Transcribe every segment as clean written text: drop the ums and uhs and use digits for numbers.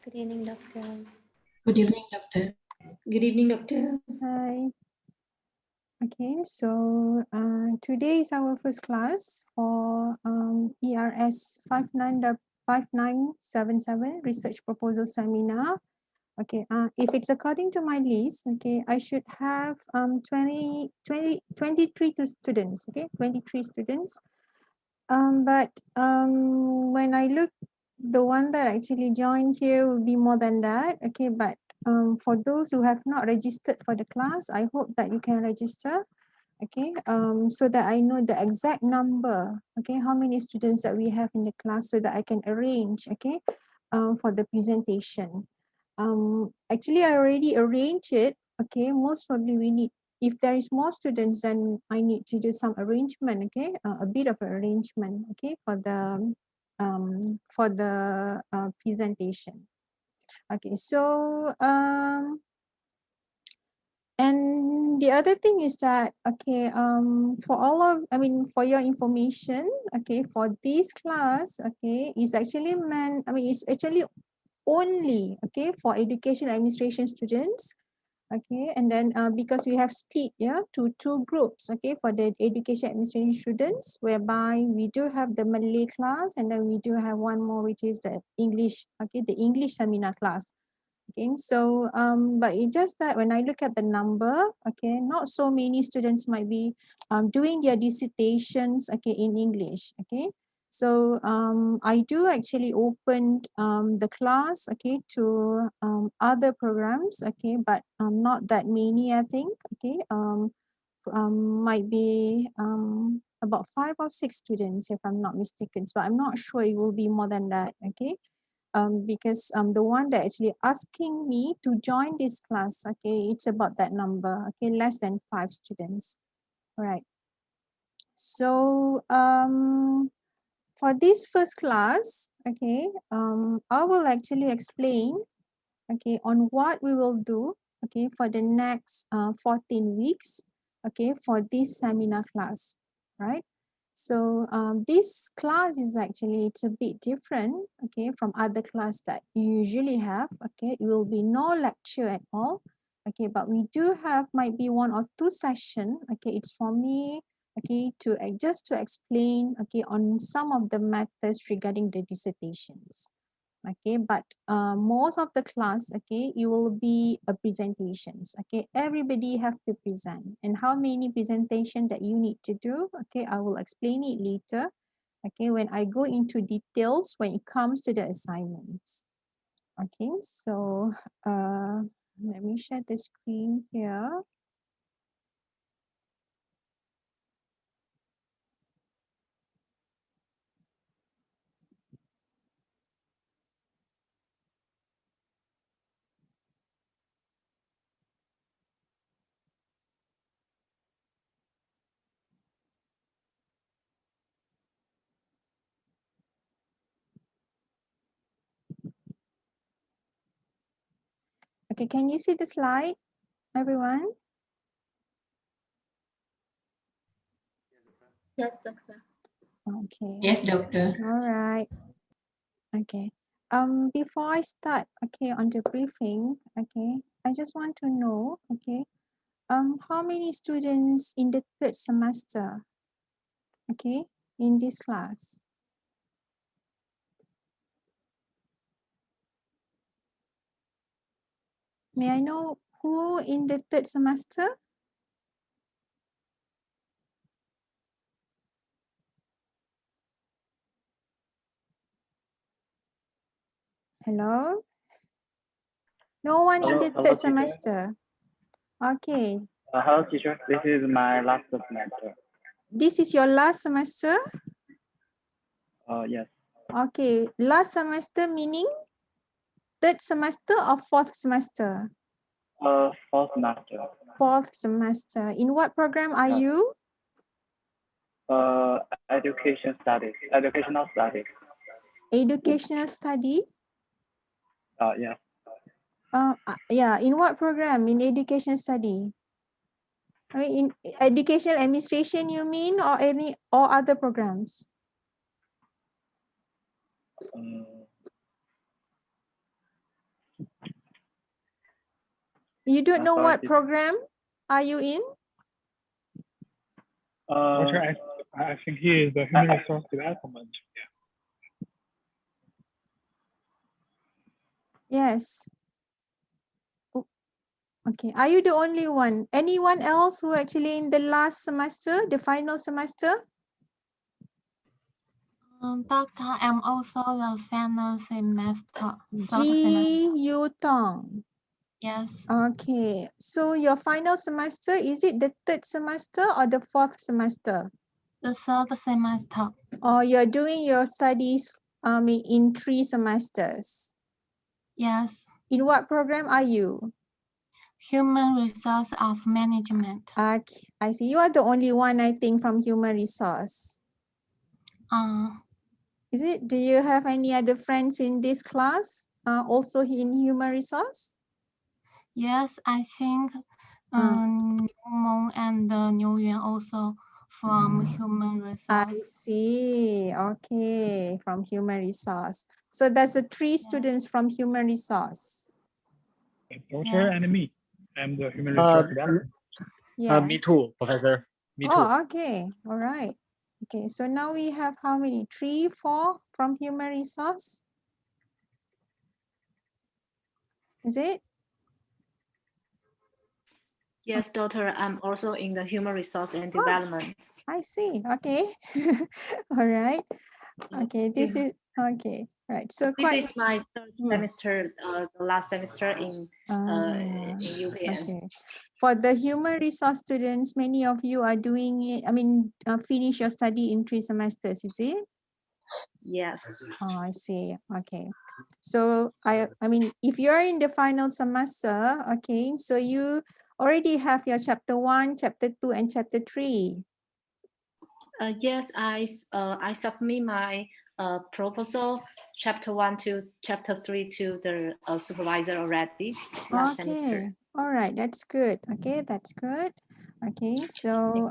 Good evening, Doctor. Good evening, Doctor. Good evening, Doctor. Hi. Okay, so today is our first class for ERS 5977 Research Proposal Seminar. Okay, if it's according to my list, okay, I should have 23 students, okay, 23 students. But when I look, the one that actually joined here will be more than that, okay, but for those who have not registered for the class, I hope that you can register, okay, so that I know the exact number, okay, how many students that we have in the class so that I can arrange, okay, for the presentation. Actually, I already arranged it, okay, most probably we need, if there is more students, then I need to do some arrangement, okay, a bit of arrangement, okay, for the presentation. Okay, so and the other thing is that, okay, for all of, for your information, okay, for this class, okay, is actually meant, it's actually only, okay, for education administration students, okay, and then because we have split, yeah, to two groups, okay, for the education administration students, whereby we do have the Malay class, and then we do have one more, which is the English, okay, the English seminar class. Okay, so but it's just that when I look at the number, okay, not so many students might be doing their dissertations, okay, in English, okay. So I do actually open the class, okay, to other programs, okay, but not that many, I think, okay. Might be about 5 or 6 students, if I'm not mistaken, but I'm not sure it will be more than that, okay. Because the one that actually asking me to join this class, okay, it's about that number, okay, less than 5 students. All right. So for this first class, okay, I will actually explain, okay, on what we will do, okay, for the next 14 weeks, okay, for this seminar class, right? So this class is actually, it's a bit different, okay, from other class that you usually have, okay. It will be no lecture at all, okay, but we do have might be 1 or 2 session, okay. It's for me, okay, to just to explain, okay, on some of the matters regarding the dissertations. Okay, but most of the class, okay, it will be a presentations, okay. Everybody have to present, and how many presentation that you need to do, okay, I will explain it later, okay, when I go into details when it comes to the assignments. Okay, so let me share the screen here. Okay, can you see the slide, everyone? Yes, Doctor. Okay. Yes, Doctor. All right. Okay. Before I start, okay, on the briefing, okay, I just want to know, okay, how many students in the 3rd semester, okay, in this class? May I know who in the 3rd semester? Hello? No one in the 3rd semester. Okay. Hello, teacher. This is my last semester. This is your last semester? Yes. Okay. Last semester meaning 3rd semester or 4th semester? 4th semester. 4th semester. In what program are you? Education studies. Educational studies. Educational study? Yes. Yeah, in what program in education study? I mean, in educational administration, you mean, or any or other programs? You don't know sorry, what teacher. program are you in? Teacher, I think he is the human resource development. Yes. Oh, okay. Are you the only one? Anyone else who actually in the last semester, the final semester? Doctor, I'm also the final semester. Ji Yu Tong. Yes, Okay. So your final semester, is it the third semester or the fourth semester? the third semester. Or you're doing your studies in 3 semesters? Yes, In what program are you? human resource of management. Okay, I see. You are the only one, I think, from human resource. Is it? Do you have any other friends in this class also in human resource? Yes, I think Mong and Niu Yuan also from human I resource. see. Okay, from human resource. So there's 3 students from human resource. Doctor Yes. and me. I'm the human resource development. Yes. Me too, Professor. Me too. Oh, okay. All right. Okay, so now we have how many? 3, 4 from human resource? Is it? Yes, doctor, I'm also in the human resource and development. I see. Okay. All right. Okay, this is okay. Right. So This quite is my third semester, the last semester in UPN. okay. For the human resource students, many of you are doing it, I mean, finish your study in 3 semesters, is it? Yes. Oh, I see. Okay. So I mean, if you're in the final semester, okay, so you already have your chapter 1, chapter 2, and chapter 3. Yes, I submit my proposal chapter 1 to chapter 3 to the supervisor already last semester. Okay. All right. That's good. Okay, that's good. Okay. So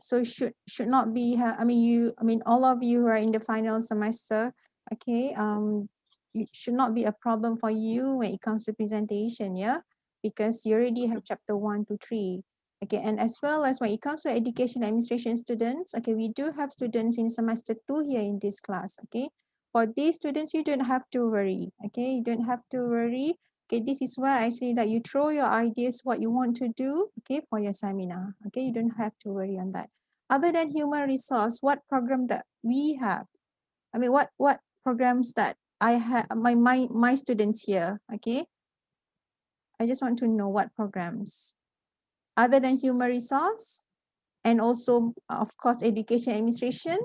so should not be I mean all of you who are in the final semester, okay, it should not be a problem for you when it comes to presentation, yeah, because you already have chapter 1 to 3. Okay, and as well as when it comes to education administration students, okay, we do have students in semester 2 here in this class. Okay, for these students, you don't have to worry. Okay, you don't have to worry. Okay, this is where actually that you throw your ideas, what you want to do, okay, for your seminar. Okay, you don't have to worry on that. Other than human resource, what program that we have? I mean, what programs that I have my students here? Okay, I just want to know what programs other than human resource, and also of course education administration.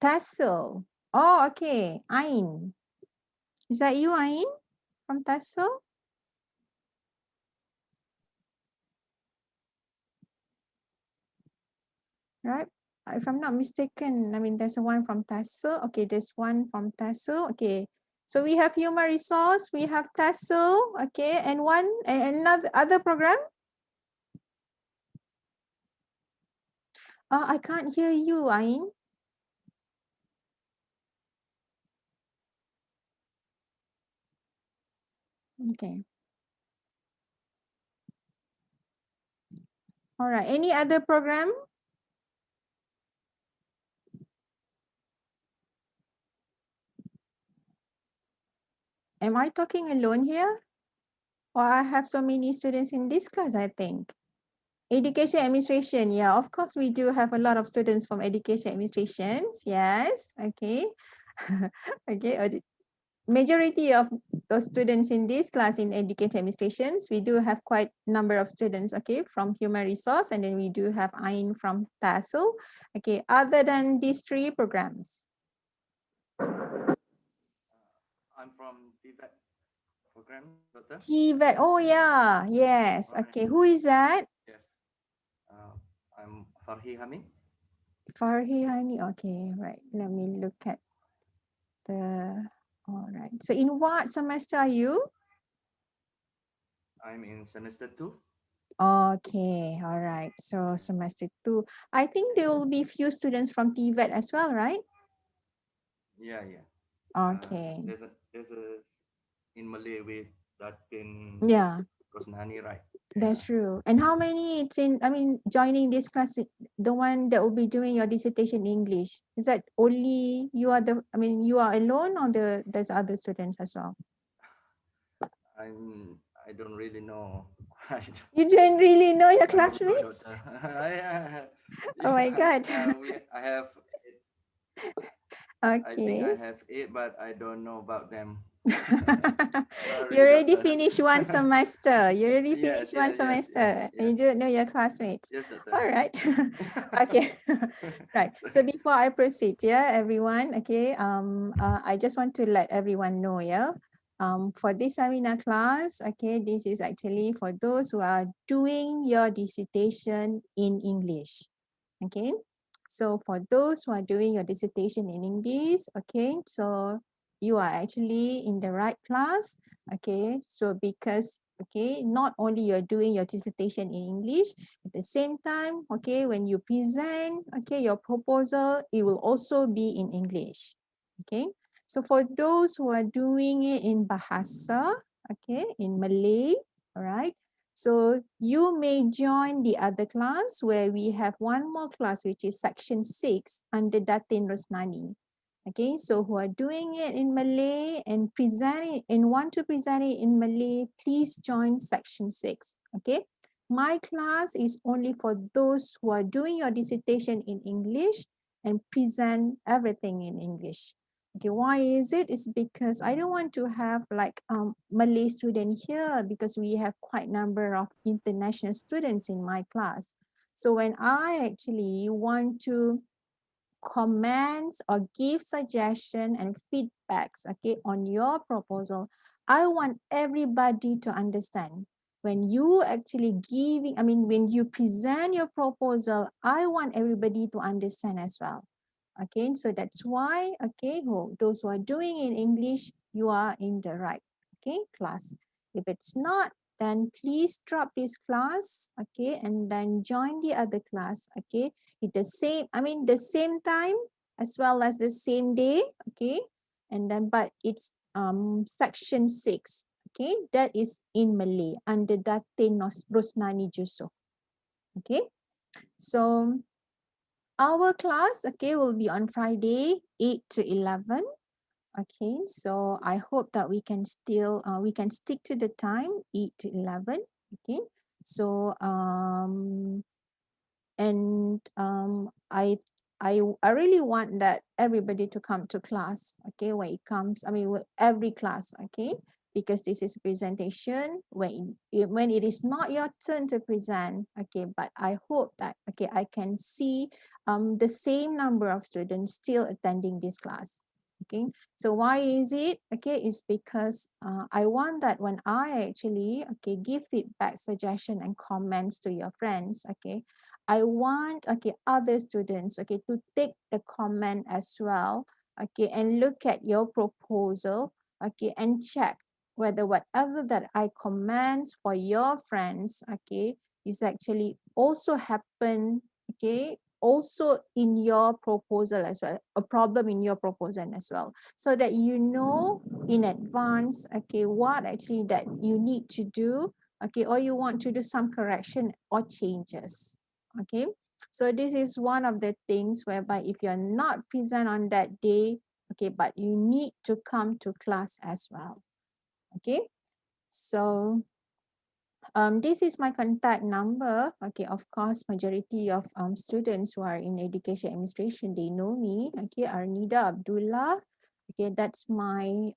TESOL. Oh, okay. Ain. Is that you, Ain, from TESOL? Right. If I'm not mistaken, I mean, there's one from TESOL. Okay, there's one from TESOL. Okay. So we have human resource, we have TESOL, okay, and another other program. I can't hear you, Ain. Okay. All right. Any other program? Am I talking alone here? Or I have so many students in this class, I think. Education administration, yeah, of course we do have a lot of students from education administrations, yes, okay. Okay, majority of those students in this class in education administrations, we do have quite number of students, okay, from human resource, and then we do have Ain from TESOL. Okay, other than these 3 programs. I'm from TVET program, doctor. TVET, oh yeah, yes, Right. okay, who is that? Yes. I'm Farhi Hamid. Farhi Hani, okay, right, let me look at all right, so in what semester are you? I'm in semester 2. Okay, all right, so semester 2. I think there will be few students from TVET as well, right? Yeah, yeah. Okay. There's a in Malay with Latin Yeah, Rosnani, right? that's true. And how many it's in, I mean, joining this class, the one that will be doing your dissertation in English, is that only you are the, I mean, you are alone or there's other students as well? I don't really know. You don't really know your I'm not sure, classmates? doctor. Oh my God. I have. I think Okay. I have 8, but I don't know about them. You Sorry, already doctor. finished one semester. You already Yes, finished one yes, yes, yes, semester and yes, you don't know your classmates. yes, doctor. All right. Okay. Right. So Sorry. before I proceed, yeah, everyone, okay, I just want to let everyone know, yeah, for this seminar class, okay, this is actually for those who are doing your dissertation in English. Okay. So for those who are doing your dissertation in English, okay, so you are actually in the right class. Okay, so because okay, not only you're doing your dissertation in English, at the same time, okay, when you present, okay, your proposal, it will also be in English. Okay, so for those who are doing it in Bahasa, okay, in Malay, all right, so you may join the other class where we have one more class, which is section 6 under Datin Rosnani. Okay, so who are doing it in Malay and presenting and want to present it in Malay, please join section 6. Okay, my class is only for those who are doing your dissertation in English and present everything in English. Okay, why is it? It's because I don't want to have like Malay student here because we have quite number of international students in my class. So when I actually want to comments or give suggestion and feedbacks, okay, on your proposal, I want everybody to understand when you actually giving, I mean, when you present your proposal, I want everybody to understand as well. Okay, so that's why, okay, those who are doing in English, you are in the right, okay, class. If it's not, then please drop this class, okay, and then join the other class, okay, at the same, I mean, the same time as well as the same day, okay, and then, but it's section 6, okay, that is in Malay under Datin Rosnani Juso, okay. So our class, okay, will be on Friday, 8 to 11. Okay, so I hope that we can still, we can stick to the time, 8 to 11. Okay, so, and I really want that everybody to come to class, okay, when it comes, I mean, every class, okay, because this is a presentation when it is not your turn to present, okay, but I hope that, okay, I can see the same number of students still attending this class. Okay, so why is it? Okay, it's because I want that when I actually, okay, give feedback, suggestion and comments to your friends, okay, I want, okay, other students, okay, to take the comment as well, okay, and look at your proposal, okay, and check whether whatever that I comment for your friends, okay, is actually also happen, okay, also in your proposal as well, a problem in your proposal as well, so that you know in advance, okay, what actually that you need to do, okay, or you want to do some correction or changes. Okay, so this is one of the things whereby if you're not present on that day, okay, but you need to come to class as well. Okay, so this is my contact number. Okay, of course, majority of students who are in education administration, they know me. Okay, Arnida Abdullah. Okay, that's my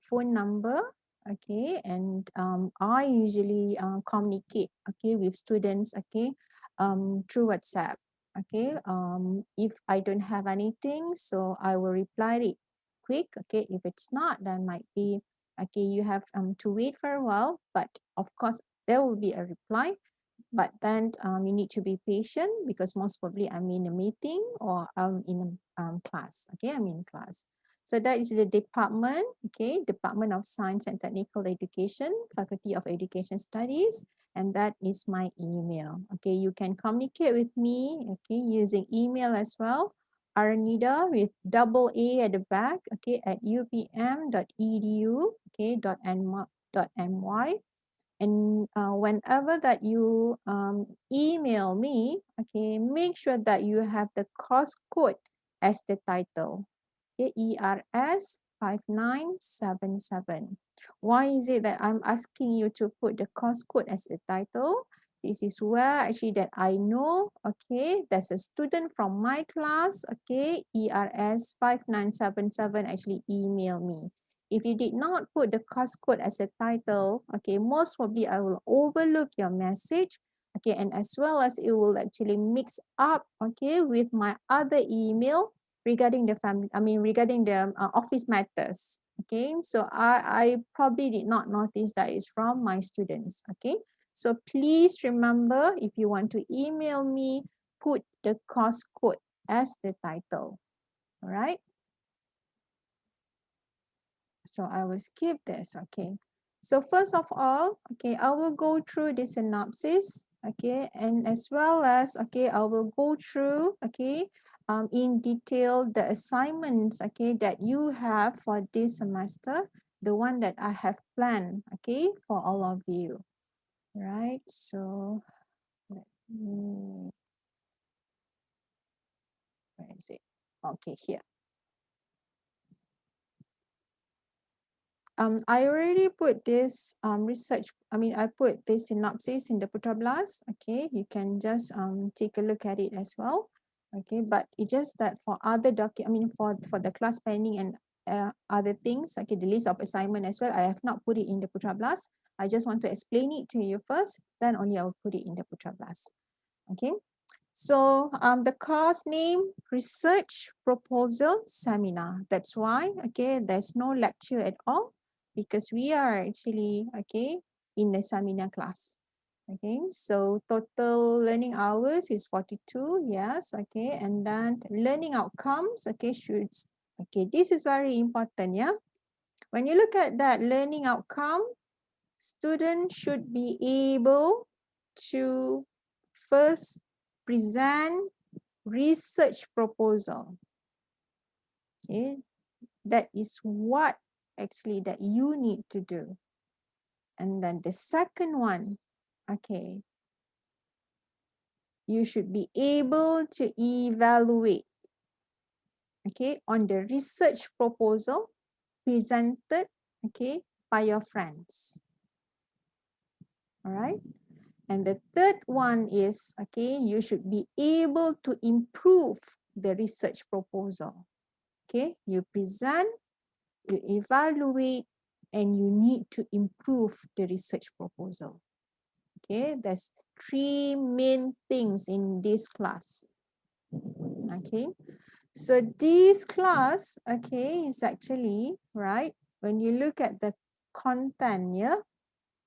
phone number. Okay, and I usually communicate, okay, with students, okay, through WhatsApp. Okay, if I don't have anything, so I will reply it quick. Okay, if it's not, then might be, okay, you have to wait for a while, but of course there will be a reply. But then you need to be patient because most probably I'm in a meeting or I'm in a class. Okay, I'm in class. So that is the department, okay, Department of Science and Technical Education, Faculty of Education Studies, and that is my email. Okay, you can communicate with me, okay, using email as well, Arnida with double A at the back, okay, at upm.edu, okay, .my. And whenever that you email me, okay, make sure that you have the course code as the title, okay, ERS 5977. Why is it that I'm asking you to put the course code as the title? This is where actually that I know, okay, there's a student from my class, okay, ERS 5977 actually email me. If you did not put the course code as a title, okay, most probably I will overlook your message, okay, and as well as it will actually mix up, okay, with my other email regarding the family, regarding the office matters, okay. So I probably did not notice that it's from my students, okay. So please remember, if you want to email me, put the course code as the title, all right. So I will skip this, okay. So first of all, okay, I will go through the synopsis, okay, and as well as, okay, I will go through, okay, in detail the assignments, okay, that you have for this semester, the one that I have planned, okay, for all of you, right? So let me, where is it? Okay, here. I already put this research, I put this synopsis in the Putra Blast, okay, you can just take a look at it as well, okay, but it's just that for other for the class planning and other things, okay, the list of assignment as well, I have not put it in the Putra Blast. I just want to explain it to you first, then only I will put it in the Putra Blast, okay. So the course name, Research Proposal Seminar. That's why, okay, there's no lecture at all because we are actually, okay, in the seminar class. Okay, so total learning hours is 42, yes, okay, and then learning outcomes, okay, okay, this is very important, yeah. When you look at that learning outcome, students should be able to first present research proposal. Okay, that is what actually that you need to do. And then the second one, okay, you should be able to evaluate, okay, on the research proposal presented, okay, by your friends. All right. And the third one is, okay, you should be able to improve the research proposal. Okay, you present, you evaluate, and you need to improve the research proposal. Okay, there's three main things in this class. Okay, so this class, okay, is actually, right, when you look at the content here,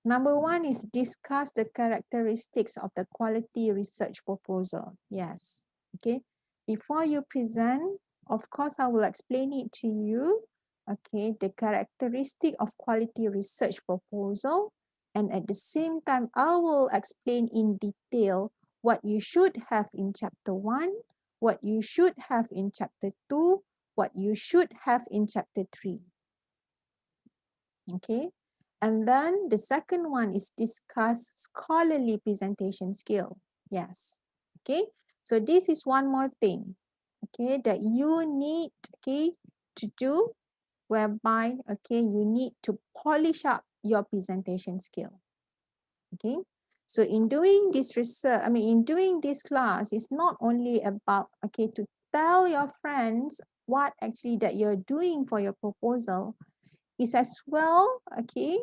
number one is discuss the characteristics of the quality research proposal. Yes, okay, before you present, of course, I will explain it to you, okay, the characteristic of quality research proposal, and at the same time, I will explain in detail what you should have in chapter 1, what you should have in chapter 2, what you should have in chapter 3. Okay, and then the second one is discuss scholarly presentation skill. Yes, okay, so this is one more thing, okay, that you need, okay, to do, whereby, okay, you need to polish up your presentation skill. Okay, so in doing this research, in doing this class, it's not only about, okay, to tell your friends what actually that you're doing for your proposal, is as well, okay,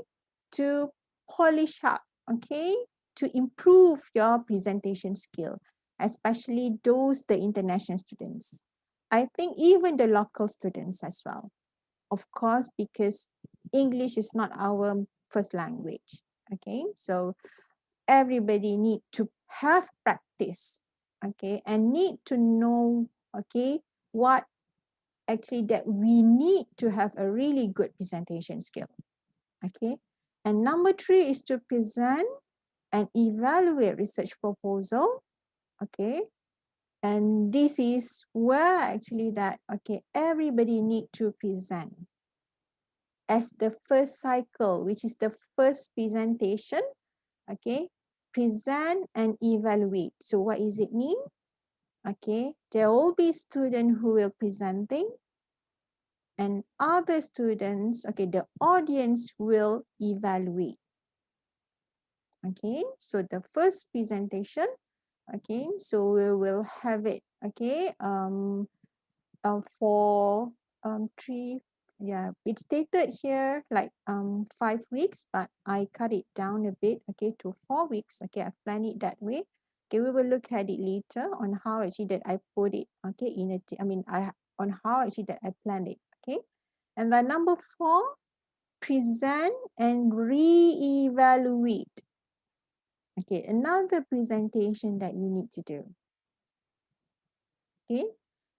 to polish up, okay, to improve your presentation skill, especially those the international students. I think even the local students as well. Of course, because English is not our first language. Okay, so everybody need to have practice, okay, and need to know, okay, what actually that we need to have a really good presentation skill. Okay, and number 3 is to present and evaluate research proposal. Okay, And this is where actually that, okay, everybody need to present as the first cycle, which is the first presentation, okay, present and evaluate. So what does it mean? Okay, there will be students who will presenting and other students, okay, the audience will evaluate. Okay, so the first presentation, okay, so we will have it, okay, for 3, yeah, it's stated here like 5 weeks, but I cut it down a bit, okay, to 4 weeks. Okay, I plan it that way. Okay, we will look at it later on how actually that I put it, okay, in a, on how actually that I planned it, okay. And then number 4, present and re-evaluate. Okay, another presentation that you need to do. Okay,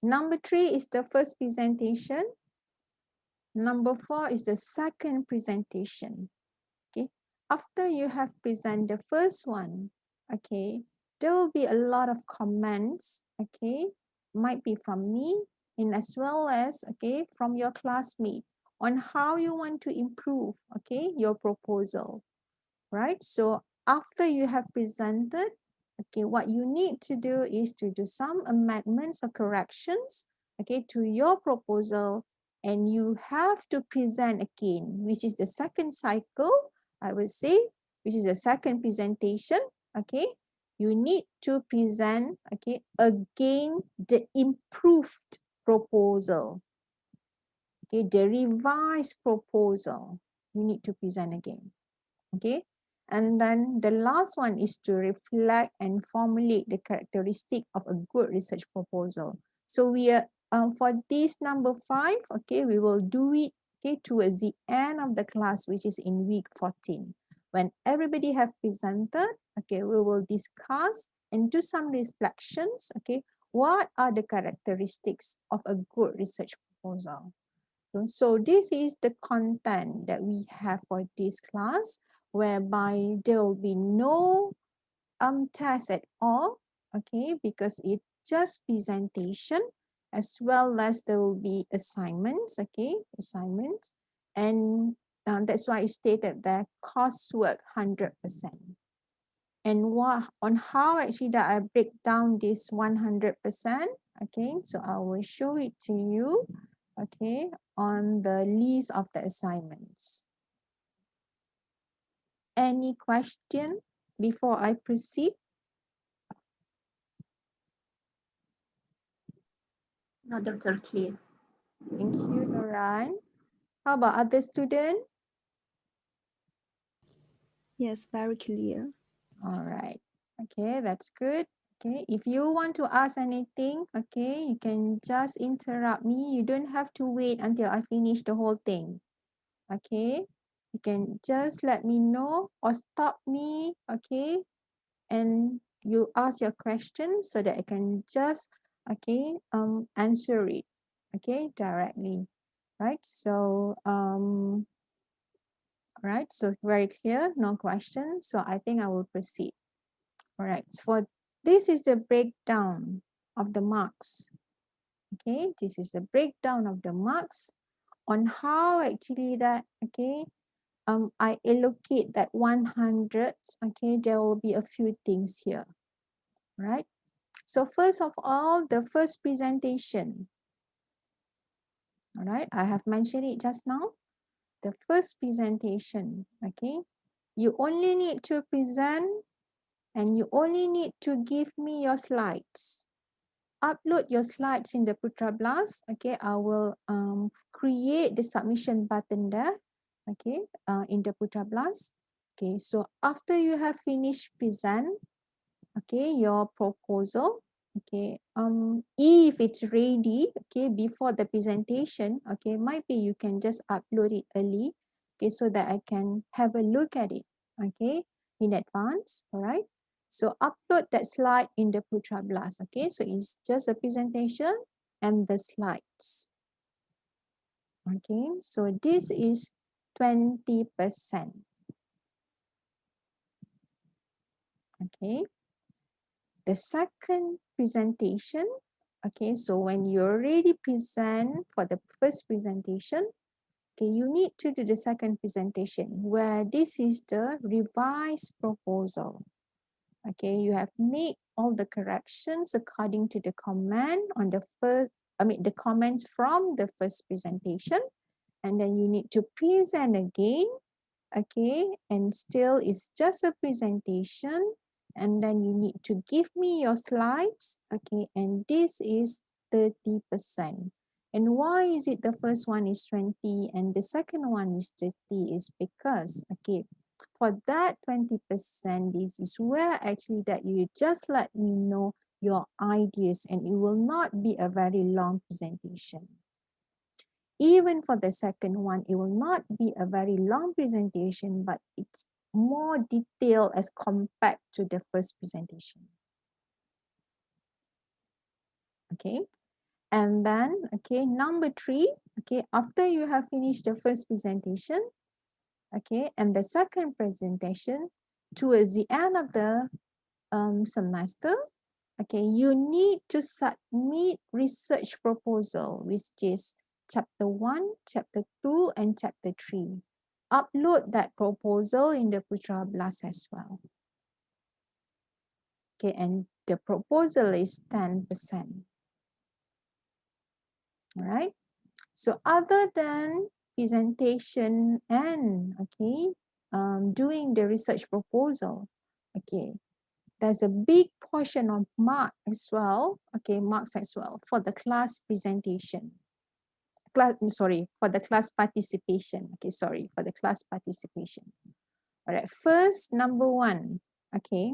number 3 is the first presentation. Number 4 is the second presentation. Okay, after you have presented the first one, okay, there will be a lot of comments, okay, might be from me and as well as, okay, from your classmate on how you want to improve, okay, your proposal, right? So after you have presented, okay, what you need to do is to do some amendments or corrections, okay, to your proposal, and you have to present again, which is the second cycle, I would say, which is the second presentation, okay. You need to present, okay, again the improved proposal, okay, the revised proposal, you need to present again, okay. And then the last one is to reflect and formulate the characteristic of a good research proposal. So we are, for this number 5, okay, we will do it, okay, towards the end of the class, which is in week 14. When everybody have presented, okay, we will discuss and do some reflections, okay, what are the characteristics of a good research proposal? So this is the content that we have for this class, whereby there will be no test at all, okay, because it's just presentation, as well as there will be assignments, okay, assignments, and that's why it stated that coursework 100%. And what on how actually that I break down this 100%, okay, so I will show it to you, okay, on the list of the assignments. Any question before I proceed? No, Dr. Clear. Thank you, Lauren. How about other student? Yes, very clear. All right. Okay, that's good. Okay, if you want to ask anything, okay, you can just interrupt me. You don't have to wait until I finish the whole thing. Okay, you can just let me know or stop me, okay, and you ask your questions so that I can just, okay, answer it, okay, directly, right? So right, so it's very clear, no question. So I think I will proceed. All right, so for this is the breakdown of the marks. Okay, this is the breakdown of the marks on how actually that, okay, I allocate that 100, okay, there will be a few things here, right? So first of all, the first presentation, all right, I have mentioned it just now, the first presentation, okay, you only need to present and you only need to give me your slides. Upload your slides in the Putra Blast, okay, I will create the submission button there, okay, in the Putra Blast. Okay, so after you have finished present, okay, your proposal, okay, if it's ready, okay, before the presentation, okay, might be you can just upload it early, okay, so that I can have a look at it, okay, in advance. All right, so upload that slide in the Putra Blast, okay, so it's just a presentation and the slides. Okay, so this is 20%. Okay, the second presentation, okay, so when you already present for the first presentation, okay, you need to do the second presentation where this is the revised proposal. Okay, you have made all the corrections according to the comment on the first, the comments from the first presentation, and then you need to present again, okay, and still it's just a presentation, and then you need to give me your slides, okay, and this is 30%. And why is it the first one is 20 and the second one is 30 is because, okay, for that 20%, this is where actually that you just let me know your ideas and it will not be a very long presentation. Even for the second one, it will not be a very long presentation, but it's more detailed as compared to the first presentation. Okay. And then, okay, number 3, okay, after you have finished the first presentation, okay, and the second presentation, towards the end of the semester, okay, you need to submit research proposal, which is chapter 1, chapter 2, and chapter 3. Upload that proposal in the Putra Blast as well. Okay, and the proposal is 10%. All right. So other than presentation and, okay, doing the research proposal, okay, there's a big portion of mark as well, okay, marks as well for the class presentation. For the class participation. Okay, sorry, for the class participation. All right, first, number 1, okay,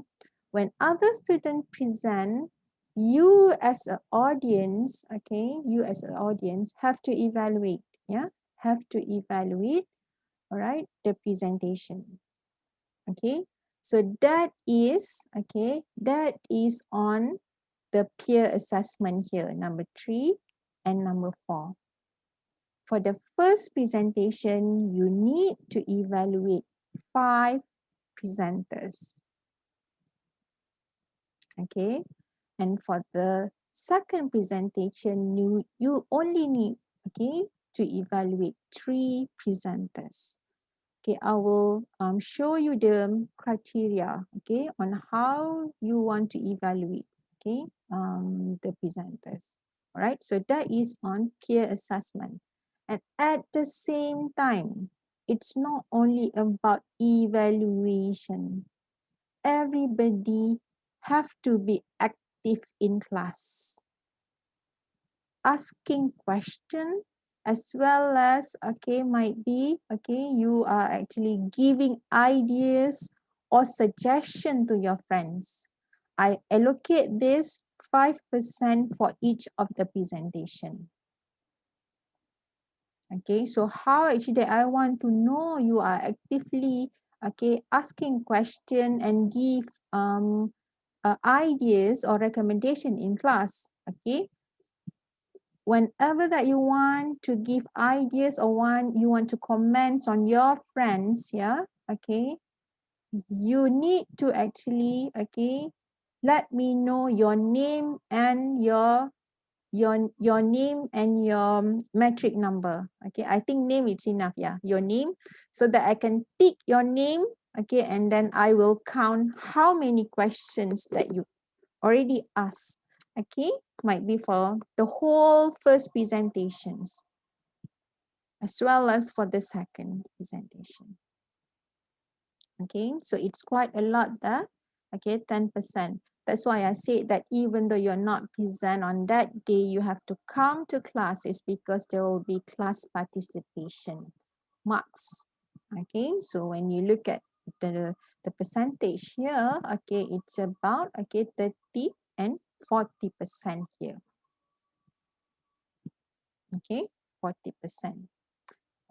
when other students present, you as an audience, okay, you as an audience have to evaluate, yeah, have to evaluate, all right, the presentation. Okay, so that is, okay, that is on the peer assessment here, number 3 and number 4. For the first presentation, you need to evaluate 5 presenters. Okay, and for the second presentation, you only need, okay, to evaluate 3 presenters. Okay, I will show you the criteria, okay, on how you want to evaluate, okay, the presenters. All right, so that is on peer assessment. And at the same time, it's not only about evaluation. Everybody have to be active in class, asking question, as well as, okay, might be, okay, you are actually giving ideas or suggestion to your friends. I allocate this 5% for each of the presentation. Okay, so how actually I want to know you are actively, okay, asking question and give ideas or recommendation in class. Okay, whenever that you want to give ideas or you want to comment on your friends, yeah, okay, you need to actually, okay, let me know your name and your name and your metric number. Okay, I think name is enough, yeah, your name, so that I can pick your name, okay, and then I will count how many questions that you already asked, okay, might be for the whole first presentations as well as for the second presentation. Okay, so it's quite a lot there, okay, 10%. That's why I said that even though you're not present on that day, you have to come to classes because there will be class participation marks. Okay, so when you look at the percentage here, okay, it's about, okay, 30 and 40% here. Okay, 40%.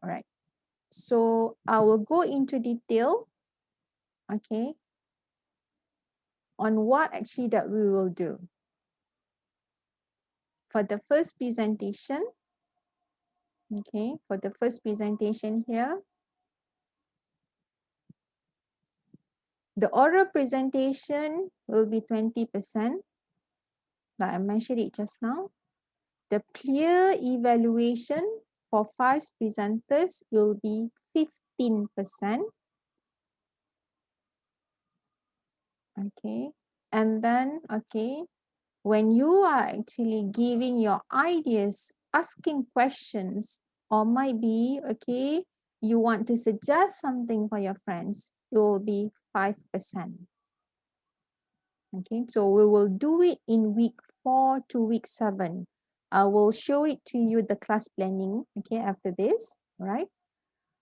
All right. So I will go into detail, okay, on what actually that we will do. For the first presentation, okay, for the first presentation here, The oral presentation will be 20%, like I mentioned it just now. The peer evaluation for 5 presenters will be 15%. Okay, and then, okay, when you are actually giving your ideas, asking questions, or might be, okay, you want to suggest something for your friends, it will be 5%. Okay, so we will do it in week 4 to week 7. I will show it to you, the class planning, okay, after this, right?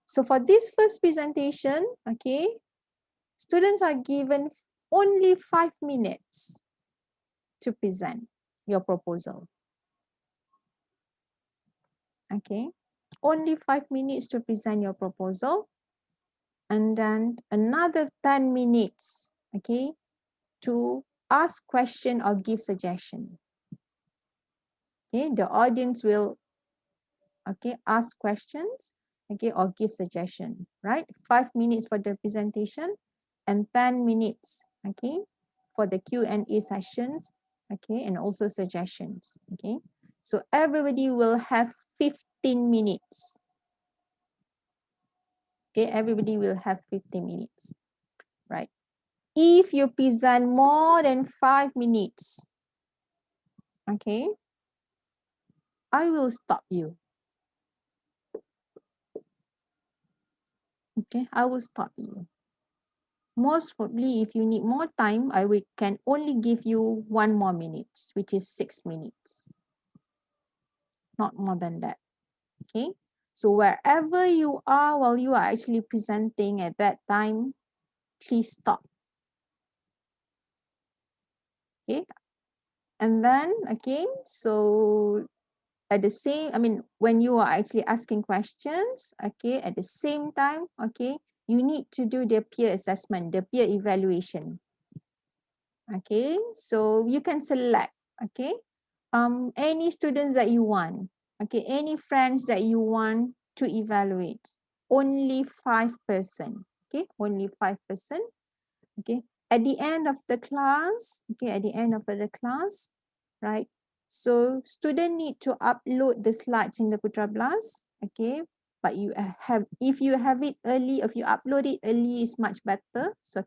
So for this first presentation, okay, students are given only 5 minutes to present your proposal. Okay, only 5 minutes to present your proposal, and then another 10 minutes, okay, to ask question or give suggestion. Okay, the audience will, okay, ask questions, okay, or give suggestion, right? 5 minutes for the presentation and 10 minutes, okay, for the Q&A sessions, okay, and also suggestions, okay. So everybody will have 15 minutes. Okay, everybody will have 15 minutes, right? If you present more than 5 minutes, okay, I will stop you. Okay, I will stop you. Most probably, if you need more time, can only give you 1 more minute, which is 6 minutes. Not more than that. Okay, so wherever you are while you are actually presenting at that time, please stop. Okay, and then again, so at the same, when you are actually asking questions, okay, at the same time, okay, you need to do the peer assessment, the peer evaluation. Okay, so you can select, okay, any students that you want, okay, any friends that you want to evaluate. Only 5%, okay, only 5%, okay. At the end of the class, okay, at the end of the class, right? So student need to upload the slides in the Putra Blast, okay. But if you have it early, if you upload it early, is much better. So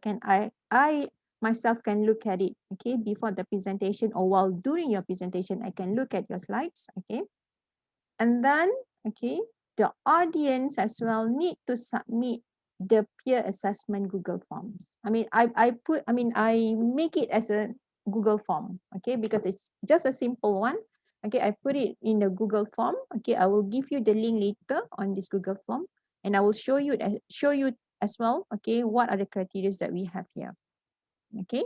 I myself can look at it, okay, before the presentation or while during your presentation, I can look at your slides, okay. And then, okay, the audience as well need to submit the peer assessment Google Forms. I make it as a Google form, okay, because it's just a simple one. Okay, I put it in the Google form. Okay, I will give you the link later on this Google form, and I will show you as well, okay, what are the criteria that we have here. Okay,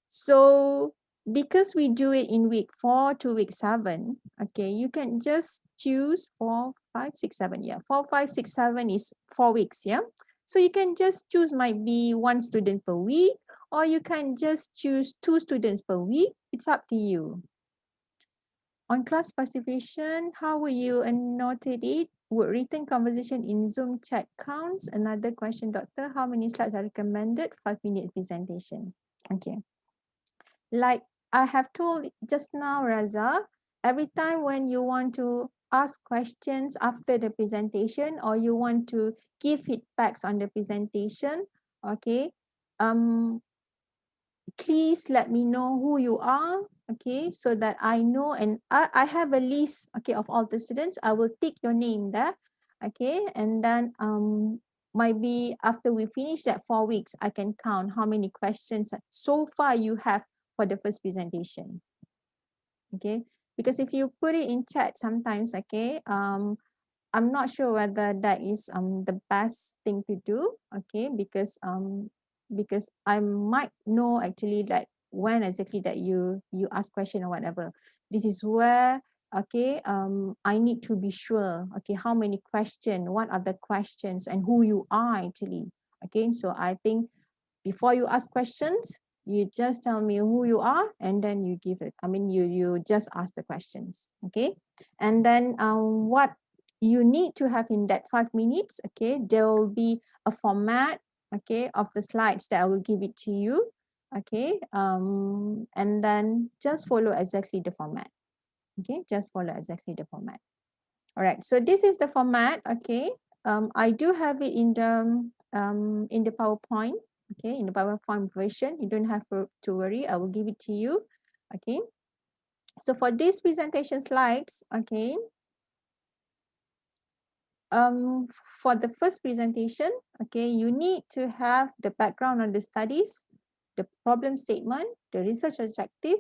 so because we do it in week 4 to week 7, okay, you can just choose 4, 5, 6, 7. Yeah, 4, 5, 6, 7 is 4 weeks. Yeah, so you can just choose, might be 1 student per week, or you can just choose 2 students per week. It's up to you. On class participation, how will you annotate it? Would written conversation in Zoom chat counts? Another question, doctor. How many slides are recommended? 5-minute presentation. Okay. Like I have told just now, Raza, every time when you want to ask questions after the presentation or you want to give feedbacks on the presentation, okay, please let me know who you are, okay, so that I know, and I have a list, okay, of all the students. I will take your name there, okay, and then maybe after we finish that 4 weeks, I can count how many questions so far you have for the first presentation. Okay, because if you put it in chat sometimes, okay, I'm not sure whether that is the best thing to do, okay, because I might know actually like when exactly that you ask question or whatever. This is where, okay, I need to be sure, okay, how many questions, what are the questions, and who you are actually. Okay, so I think before you ask questions, you just tell me who you are, and then you give it. You just ask the questions, okay? And then what you need to have in that 5 minutes, okay, there will be a format, okay, of the slides that I will give it to you. Okay, and then just follow exactly the format. Okay, just follow exactly the format. All right, so this is the format. Okay, I do have it in the PowerPoint. Okay, in the PowerPoint version, you don't have to worry. I will give it to you. Okay, so for these presentation slides, okay, for the first presentation, okay, you need to have the background on the studies, the problem statement, the research objective,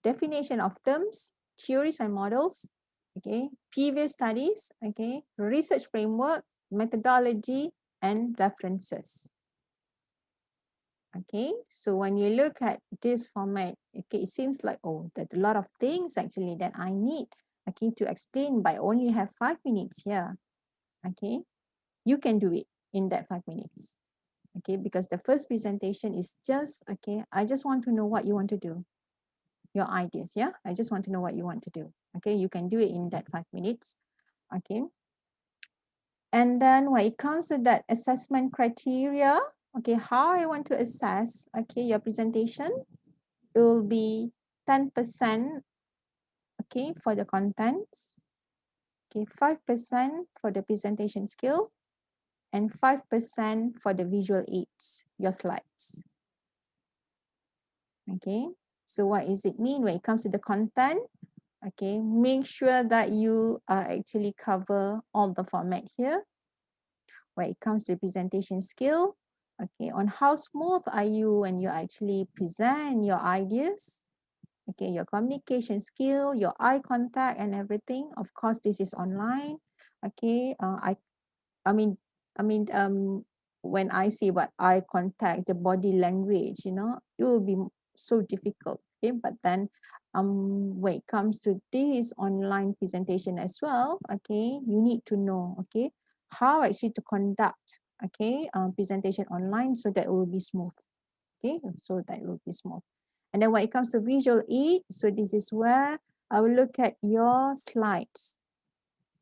definition of terms, theories and models, okay, previous studies, okay, research framework, methodology, and references. Okay, so when you look at this format, okay, it seems like, oh, there's a lot of things actually that I need, okay, to explain, but I only have 5 minutes here. Okay, you can do it in that 5 minutes. Okay, because the first presentation is just, okay, I just want to know what you want to do. Your ideas, yeah? I just want to know what you want to do. Okay, you can do it in that 5 minutes. Okay. And then when it comes to that assessment criteria, okay, how I want to assess, okay, your presentation, it will be 10%, okay, for the contents, okay, 5% for the presentation skill, and 5% for the visual aids, your slides. Okay, so what does it mean when it comes to the content? Okay, make sure that you actually cover all the format here. When it comes to presentation skill, okay, on how smooth are you when you actually present your ideas? Okay, your communication skill, your eye contact and everything. Of course, this is online. Okay, I mean, when I say what eye contact, the body language, you know, it will be so difficult. Okay, but then when it comes to this online presentation as well, okay, you need to know, okay, how actually to conduct, okay, presentation online so that it will be smooth. Okay, so that it will be smooth. And then when it comes to visual aid, so this is where I will look at your slides.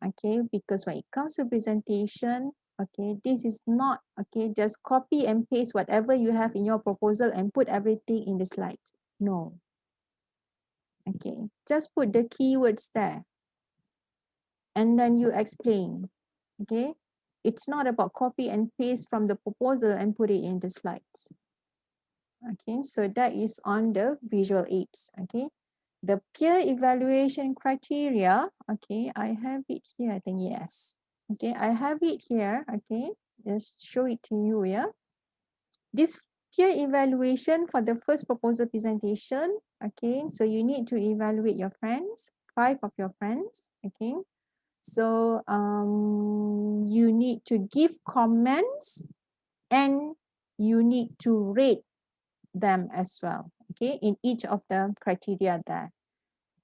Okay, because when it comes to presentation, okay, this is not, okay, just copy and paste whatever you have in your proposal and put everything in the slide. No. Okay, just put the keywords there. And then you explain. Okay, it's not about copy and paste from the proposal and put it in the slides. Okay, so that is on the visual aids. Okay, the peer evaluation criteria, okay, I have it here, I think, yes. Okay, I have it here, okay, just show it to you, yeah. This peer evaluation for the first proposal presentation, okay, so you need to evaluate your friends, 5 of your friends, okay. So you need to give comments and you need to rate them as well, okay, in each of the criteria there.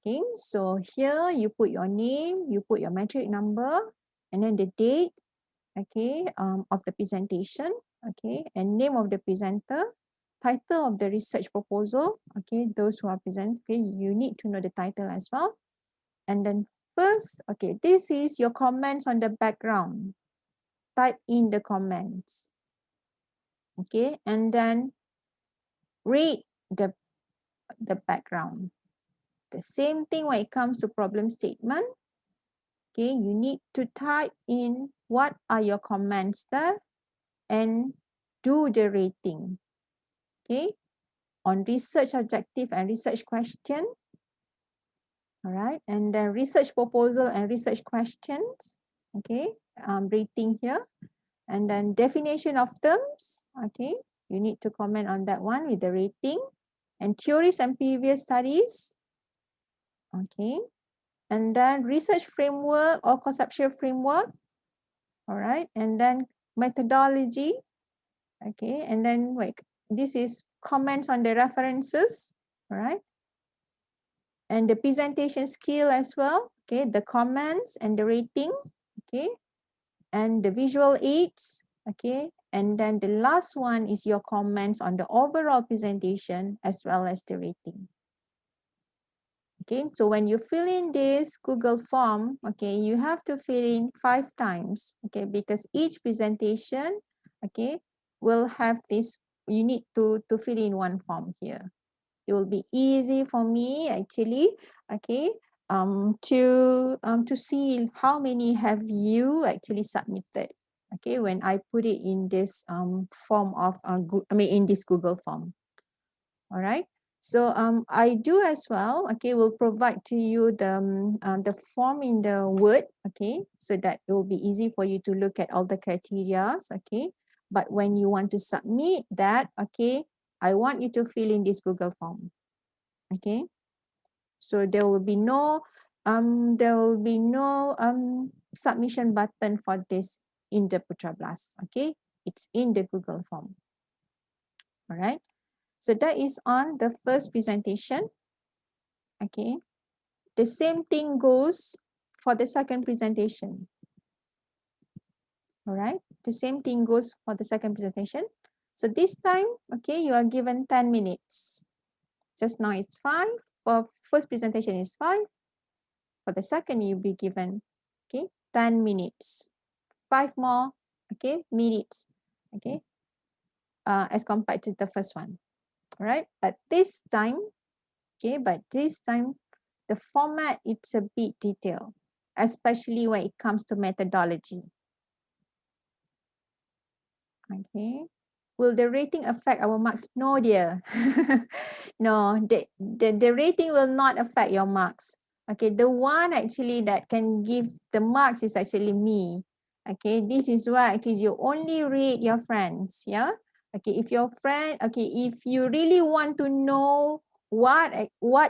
Okay, so here you put your name, you put your metric number, and then the date, okay, of the presentation, okay, and name of the presenter, title of the research proposal, okay, those who are present, okay, you need to know the title as well. And then first, okay, this is your comments on the background. Type in the comments, okay, and then read the background. The same thing when it comes to problem statement. Okay, you need to type in what are your comments there and do the rating. Okay, on research objective and research question. All right, and then research proposal and research questions. Okay, rating here. And then definition of terms. Okay, you need to comment on that one with the rating. And theories and previous studies. Okay, and then research framework or conceptual framework. All right, and then methodology. Okay, and then wait, this is comments on the references. All right, and the presentation skill as well. Okay, the comments and the rating. Okay, and the visual aids. Okay, and then the last one is your comments on the overall presentation as well as the rating. Okay, so when you fill in this Google form, okay, you have to fill in 5 times, okay, because each presentation, okay, will have this, you need to fill in one form here. It will be easy for me actually, okay, to see how many have you actually submitted, okay, when I put it in this form of in this Google form. All right. So I do as well, okay, will provide to you the form in the Word, okay, so that it will be easy for you to look at all the criteria, okay. But when you want to submit that, okay, I want you to fill in this Google form, okay. So there will be no submission button for this in the Putra Blast, okay. It's in the Google form. All right. So that is on the first presentation. Okay. The same thing goes for the second presentation. All right. The same thing goes for the second presentation. So this time, okay, you are given 10 minutes. Just now it's 5. For first presentation is 5. For the second, you'll be given, okay, 10 minutes. 5 more, okay, minutes, okay, as compared to the first one. All right. But this time, the format, it's a bit detailed, especially when it comes to methodology. Okay. Will the rating affect our marks? No, dear. No, the rating will not affect your marks. Okay, the one actually that can give the marks is actually me. Okay, this is why actually you only rate your friends. Yeah. Okay, if your friend, okay, if you really want to know what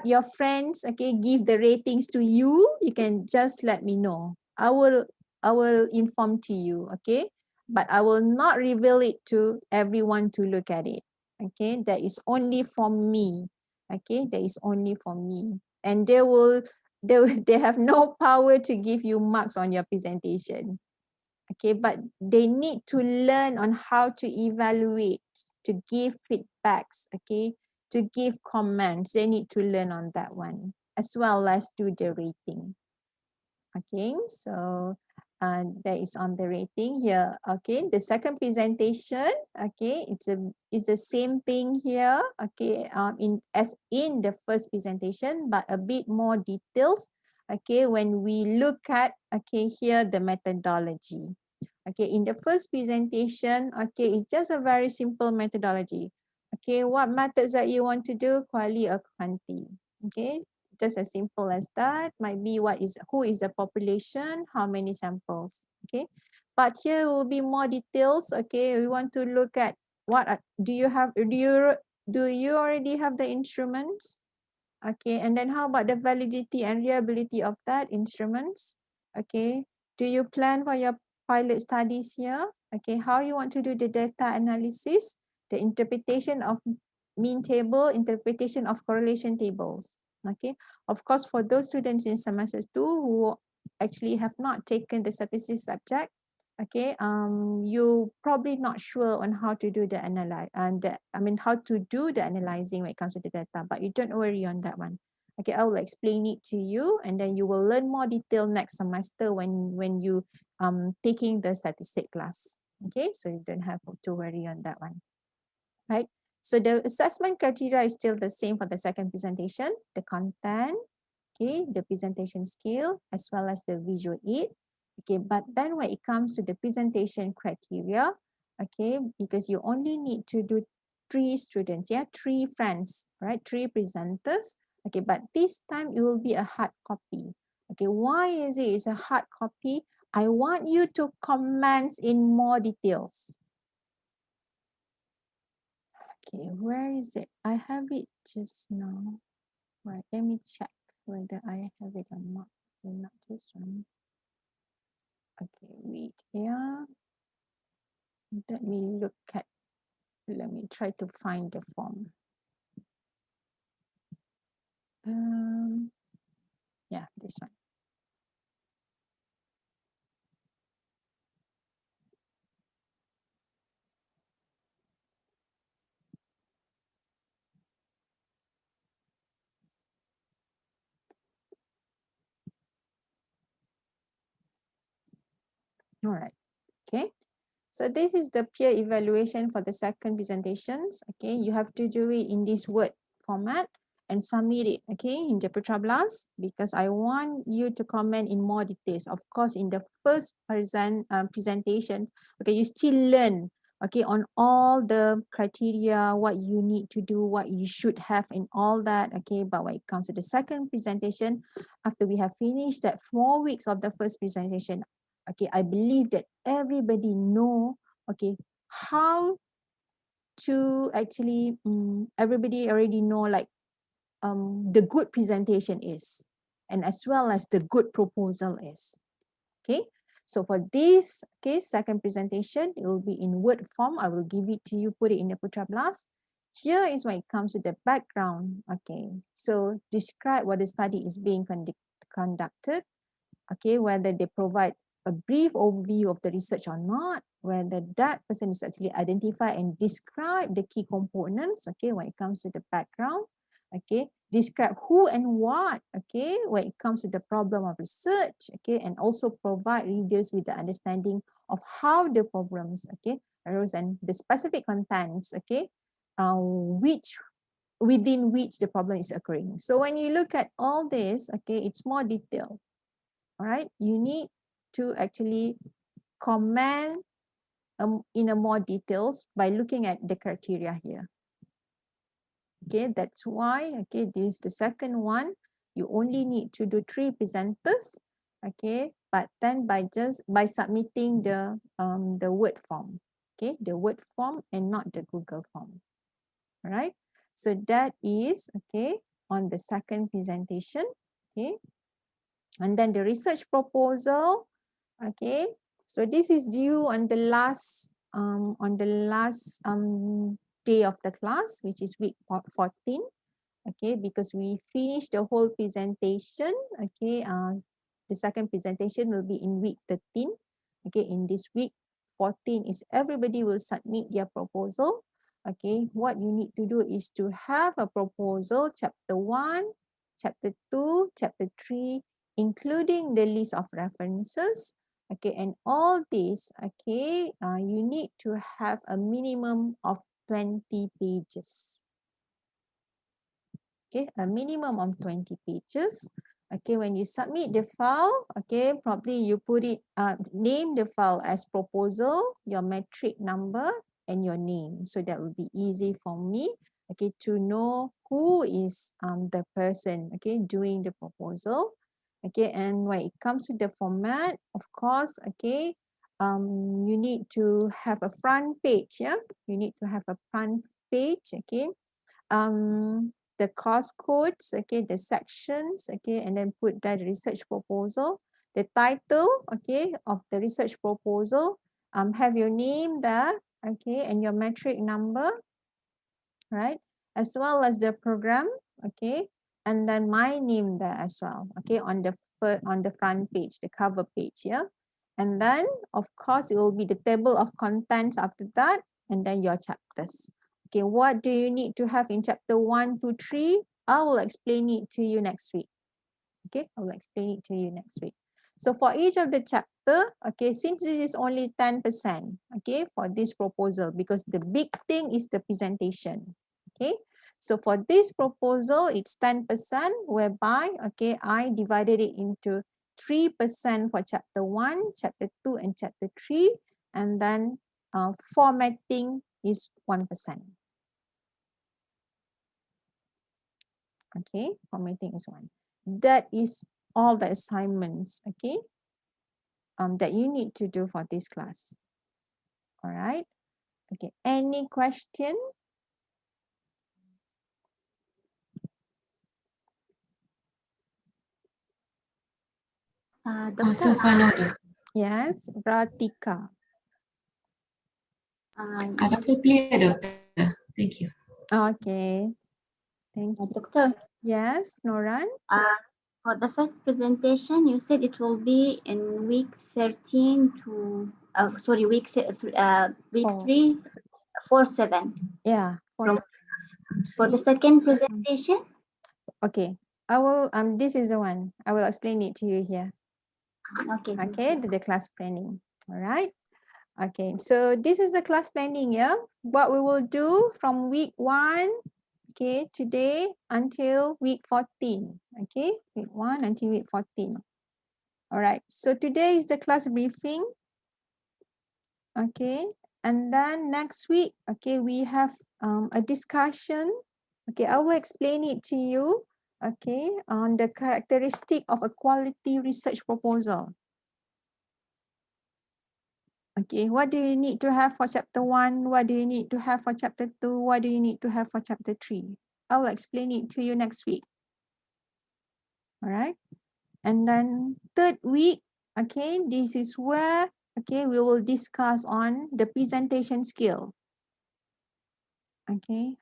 your friends, okay, give the ratings to you, you can just let me know. I will inform to you. Okay, but I will not reveal it to everyone to look at it. Okay, that is only for me. Okay, that is only for me, and they have no power to give you marks on your presentation. Okay, but they need to learn on how to evaluate, to give feedbacks, okay, to give comments. They need to learn on that one as well as do the rating. Okay, so that is on the rating here. Okay, the second presentation, okay, it's the same thing here. Okay, as in the first presentation, but a bit more details. Okay, when we look at, okay, here the methodology. Okay, in the first presentation, okay, it's just a very simple methodology. Okay, what methods that you want to do? Quali or quanti. Okay, just as simple as that. Might be who is the population, how many samples. Okay, but here will be more details. Okay, we want to look at do you already have the instruments? Okay, and then how about the validity and reliability of that instruments? Okay, do you plan for your pilot studies here? Okay, how you want to do the data analysis, the interpretation of mean table, interpretation of correlation tables. Okay, of course, for those students in semester 2 who actually have not taken the statistics subject, okay, you probably not sure on how to do the how to do the analyzing when it comes to the data, but you don't worry on that one. Okay, I will explain it to you, and then you will learn more detail next semester when you taking the statistic class. Okay, so you don't have to worry on that one. Right. So the assessment criteria is still the same for the second presentation, the content, okay, the presentation skill, as well as the visual aid. Okay, but then when it comes to the presentation criteria, okay, because you only need to do 3 students, yeah, 3 friends, right, 3 presenters. Okay, but this time it will be a hard copy. Okay, why is it a hard copy? I want you to comment in more details. Okay, where is it? I have it just now. Right, let me check whether I have it or not. Okay, not this one. Okay, wait here. Let me try to find the form. Yeah, this one. All right, okay. So this is the peer evaluation for the second presentations. Okay, you have to do it in this Word format and submit it, okay, in Japutra Blast, because I want you to comment in more details. Of course, in the first presentation, okay, you still learn, okay, on all the criteria, what you need to do, what you should have and all that, okay. But when it comes to the second presentation, after we have finished that 4 weeks of the first presentation, okay, I believe that everybody know, okay, how to actually, everybody already know like the good presentation is, and as well as the good proposal is, okay. So for this, okay, second presentation, it will be in Word form. I will give it to you, put it in the Putra Blast. Here is when it comes to the background, okay. So describe what the study is being conducted, okay, whether they provide a brief overview of the research or not, whether that person is actually identify and describe the key components, okay, when it comes to the background, okay, describe who and what, okay, when it comes to the problem of research, okay, and also provide readers with the understanding of how the problems, okay, arose and the specific contents, okay, within which the problem is occurring. So when you look at all this, okay, it's more detailed. All right, you need to actually comment in a more details by looking at the criteria here. Okay, that's why, okay, this is the second one. You only need to do 3 presenters, okay, but then by submitting the Word form, okay, the Word form and not the Google form. All right, so that is, okay, on the second presentation, okay. And then the research proposal, okay. So this is due on the last day of the class, which is week 14, okay, because we finished the whole presentation, okay. The second presentation will be in week 13, okay. In this week 14 is everybody will submit their proposal, okay. What you need to do is to have a proposal, chapter 1, chapter 2, chapter 3, including the list of references, okay, and all this, okay, you need to have a minimum of 20 pages. Okay, a minimum of 20 pages. Okay, when you submit the file, okay, probably you put it, name the file as proposal, your metric number, and your name. So that will be easy for me, okay, to know who is the person, okay, doing the proposal. Okay, and when it comes to the format, of course, okay, you need to have a front page, yeah, you need to have a front page, okay, the course codes, okay, the sections, okay, and then put that research proposal, the title, okay, of the research proposal, have your name there, okay, and your metric number, right, as well as the program, okay, and then my name there as well, okay, on the front page, the cover page, yeah, and then of course it will be the table of contents after that, and then your chapters. Okay, what do you need to have in chapter 1 to 3? I will explain it to you next week. Okay, I will explain it to you next week. So for each of the chapter, okay, since this is only 10%, okay, for this proposal, because the big thing is the presentation. Okay, so for this proposal, it's 10%, whereby, okay, I divided it into 3% for chapter 1, chapter 2, and chapter 3, and then formatting is 1%. Okay, formatting is 1. That is all the assignments, okay, that you need to do for this class. All right. Okay, any question? So far, no, Doctor. Yes, Ratika. Doctor, clear, Doctor. Thank you. Okay, thank you. Doctor, Yes, Noran. for the first presentation, you said it will be in week 13 to, week 3, 4, 7. Yeah. For the second presentation? Okay, I will, this is the one. I will explain it to you here. Okay. Okay, the class planning. All right. Okay, so this is the class planning, yeah. What we will do from week 1, okay, today until week 14. Okay, week 1 until week 14. All right, so today is the class briefing. Okay, and then next week, okay, we have a discussion. Okay, I will explain it to you, okay, on the characteristic of a quality research proposal. Okay, what do you need to have for chapter 1? What do you need to have for chapter 2? What do you need to have for chapter 3? I will explain it to you next week. All right. And then third week, okay, this is where, okay, we will discuss on the presentation skill. Okay,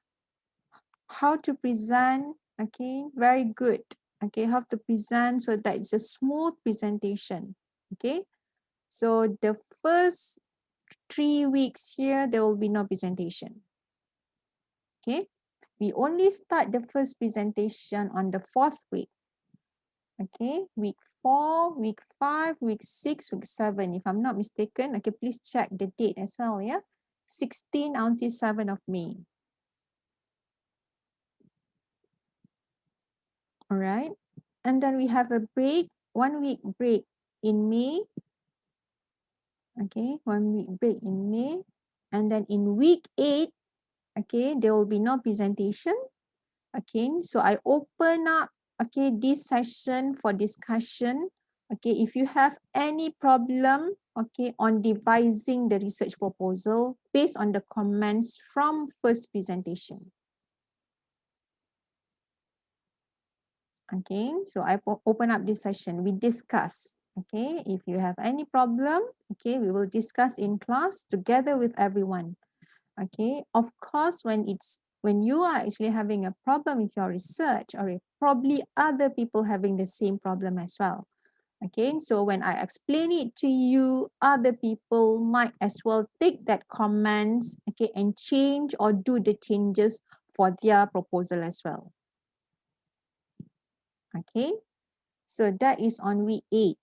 how to present, okay, very good. Okay, how to present so that it's a smooth presentation. Okay, so the first 3 weeks here, there will be no presentation. Okay, we only start the first presentation on the 4th week. Okay, week 4, week 5, week 6, week 7. If I'm not mistaken, okay, please check the date as well, yeah? 16 until 7 of May. All right, and then we have a break, 1 week break in May. Okay, 1 week break in May. And then in week 8, okay, there will be no presentation. Okay, so I open up, okay, this session for discussion. Okay, if you have any problem, okay, on devising the research proposal based on the comments from first presentation. Okay, so I open up this session, we discuss. Okay, if you have any problem, okay, we will discuss in class together with everyone. Okay, of course, when you are actually having a problem with your research, or probably other people having the same problem as well. Okay, so when I explain it to you, other people might as well take that comments, okay, and change or do the changes for their proposal as well. Okay, so that is on week 8.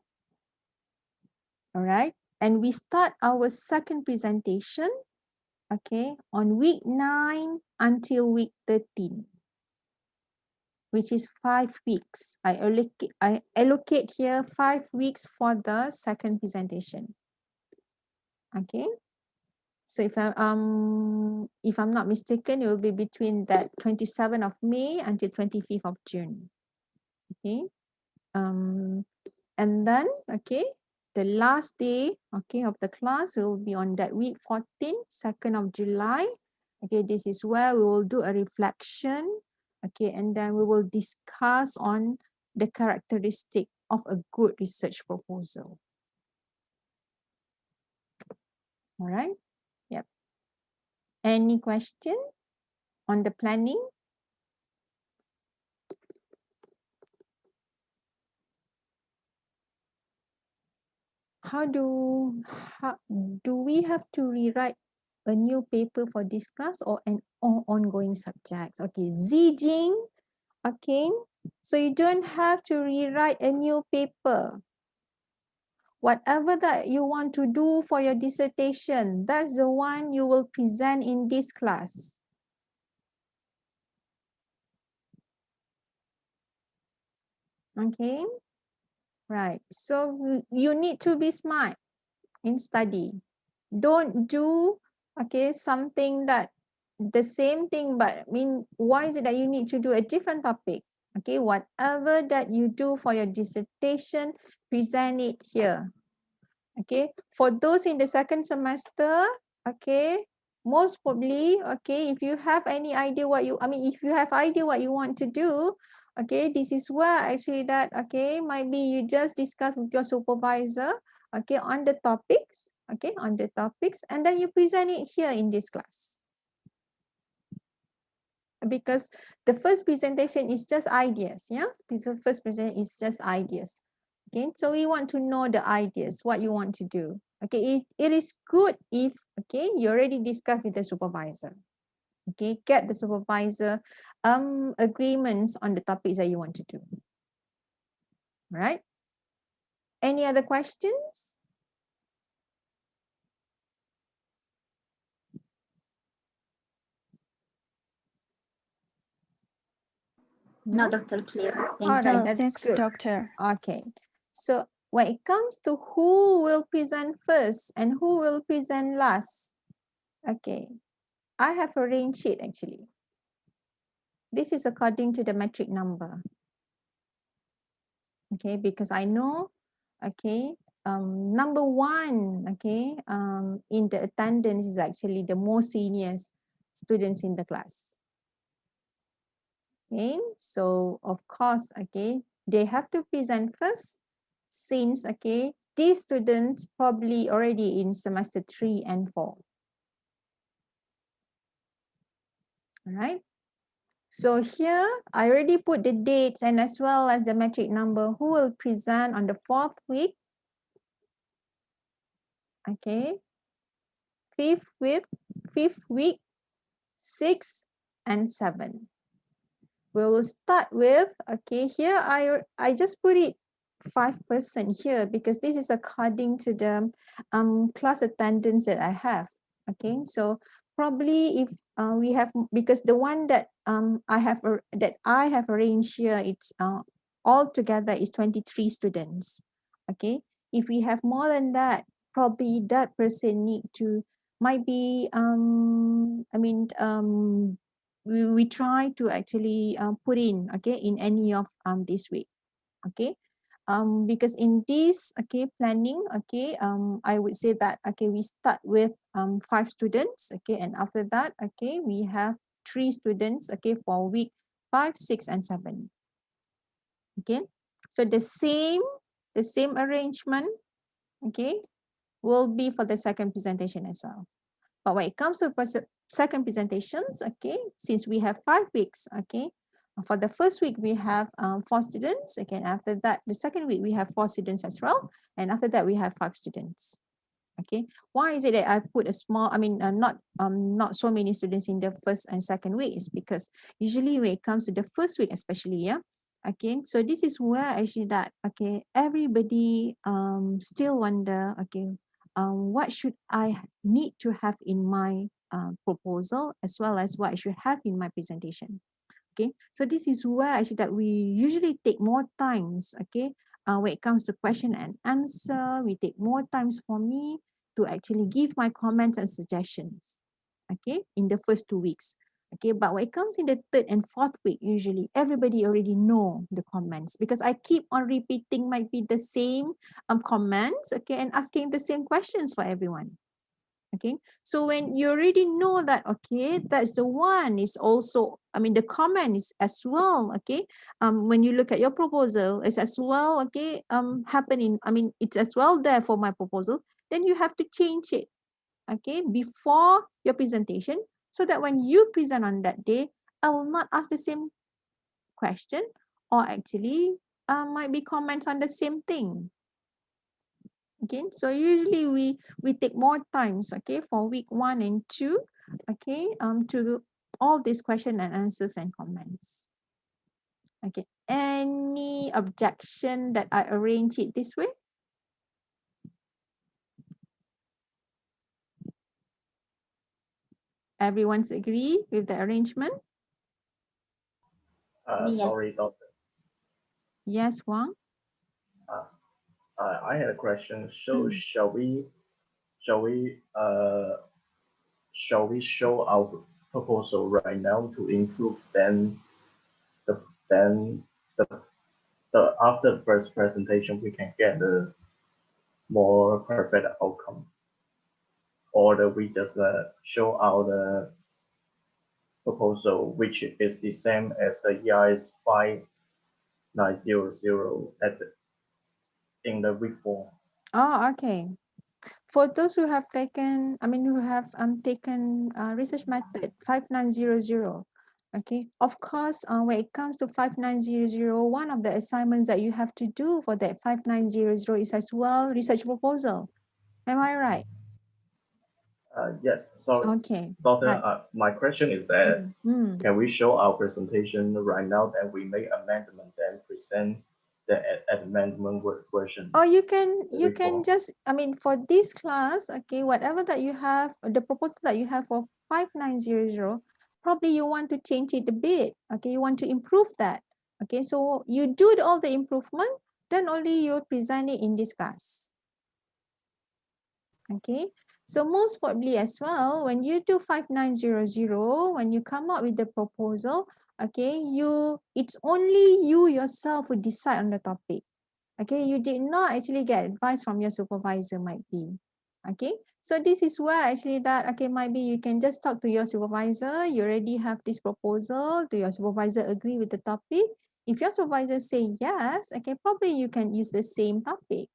All right, and we start our second presentation, okay, on week 9 until week 13, which is 5 weeks. I allocate here 5 weeks for the second presentation. Okay, so if I'm not mistaken, it will be between that 27th of May until 25th of June. Okay, and then, okay, the last day, okay, of the class will be on that week 14, 2nd of July. Okay, this is where we will do a reflection. Okay, and then we will discuss on the characteristic of a good research proposal. All right. Yep. Any question on the planning? How do we have to rewrite a new paper for this class or an ongoing subjects? Okay, Zijing, okay, so you don't have to rewrite a new paper. Whatever that you want to do for your dissertation, that's the one you will present in this class. Okay, right, so you need to be smart in study. Don't do, okay, something that the same thing, but I mean, why is it that you need to do a different topic? Okay, whatever that you do for your dissertation, present it here. Okay, for those in the second semester, okay, most probably, okay, if you have any idea what you, if you have idea what you want to do, okay, this is where actually that, okay, might be you just discuss with your supervisor, okay, on the topics, okay, on the topics, and then you present it here in this class. Because the first presentation is just ideas, yeah, this first presentation is just ideas. Okay, so we want to know the ideas, what you want to do. Okay, it is good if, okay, you already discussed with the supervisor. Okay, get the supervisor agreements on the topics that you want to do. Right? Any other questions? No, Dr. Clear. Thank All you. right, No, that's thanks, good. doctor. Okay. So when it comes to who will present first and who will present last, okay, I have arranged it actually. This is according to the metric number. Okay, because I know, okay, number one, okay, in the attendance is actually the most senior students in the class. Okay, so of course, okay, they have to present first since, okay, these students probably already in semester 3 and 4. All right. So here I already put the dates and as well as the metric number who will present on the 4th week. Okay. 5th week, 6th and 7th. We will start with, okay, here I just put it 5% here because this is according to the class attendance that I have. Okay, so probably if we have, because the one that I have arranged here, it's all together is 23 students. Okay, if we have more than that, probably that person might be we try to actually put in, okay, in any of this week. Okay, because in this, okay, planning, okay, I would say that, okay, we start with 5 students, okay, and after that, okay, we have 3 students, okay, for week 5, 6 and 7. Okay, so the same arrangement, okay, will be for the second presentation as well. But when it comes to second presentations, okay, since we have 5 weeks, okay, for the first week we have 4 students. Again, after that, the second week we have 4 students as well, and after that we have 5 students. Okay, why is it that I put a small? Not so many students in the first and second week? Is because usually when it comes to the first week, especially, yeah. Okay, so this is where actually that, okay, everybody still wonder, okay, what should I need to have in my proposal as well as what I should have in my presentation. Okay, so this is where actually that we usually take more times, okay, when it comes to question and answer, we take more times for me to actually give my comments and suggestions, okay, in the first 2 weeks. Okay, but when it comes in the 3rd and 4th week, usually everybody already know the comments because I keep on repeating might be the same comments, okay, and asking the same questions for everyone. Okay, so when you already know that, okay, that's the one is also, the comment is as well, okay, when you look at your proposal, it's as well, okay, happening, it's as well there for my proposal, then you have to change it, okay, before your presentation, so that when you present on that day, I will not ask the same question, or actually might be comments on the same thing. Okay, so usually we take more times, okay, for week 1 and 2, okay, to do all these question and answers and comments. Okay, any objection that I arrange it this way? Everyone's agree with the arrangement? Yes. Sorry, doctor. Yes, Wang? I had a question. So shall we show our proposal right now to improve then the after the first presentation we can get a more perfect outcome, or that we just show our proposal which is the same as the EIS 5900 in the week 4. Oh, okay. For those who have taken, who have taken research method 5900, okay, of course, when it comes to 5900, one of the assignments that you have to do for that 5900 is as well research proposal. Am I right? Yes. So, Okay. Doctor, Right. my question is that can we show our presentation right now, then we make amendment and present the amendment version? Or you can just, for this class, okay, whatever that you have, the proposal that you have for 5900, probably you want to change it a bit, okay, you want to improve that. Okay, so you do all the improvement, then only you present it in this class. Okay, so most probably as well, when you do 5900, when you come up with the proposal, okay, it's only you yourself who decide on the topic. Okay, you did not actually get advice from your supervisor, might be. Okay, so this is where actually that, okay, might be you can just talk to your supervisor. You already have this proposal. Do your supervisor agree with the topic? If your supervisor say yes, okay, probably you can use the same topic.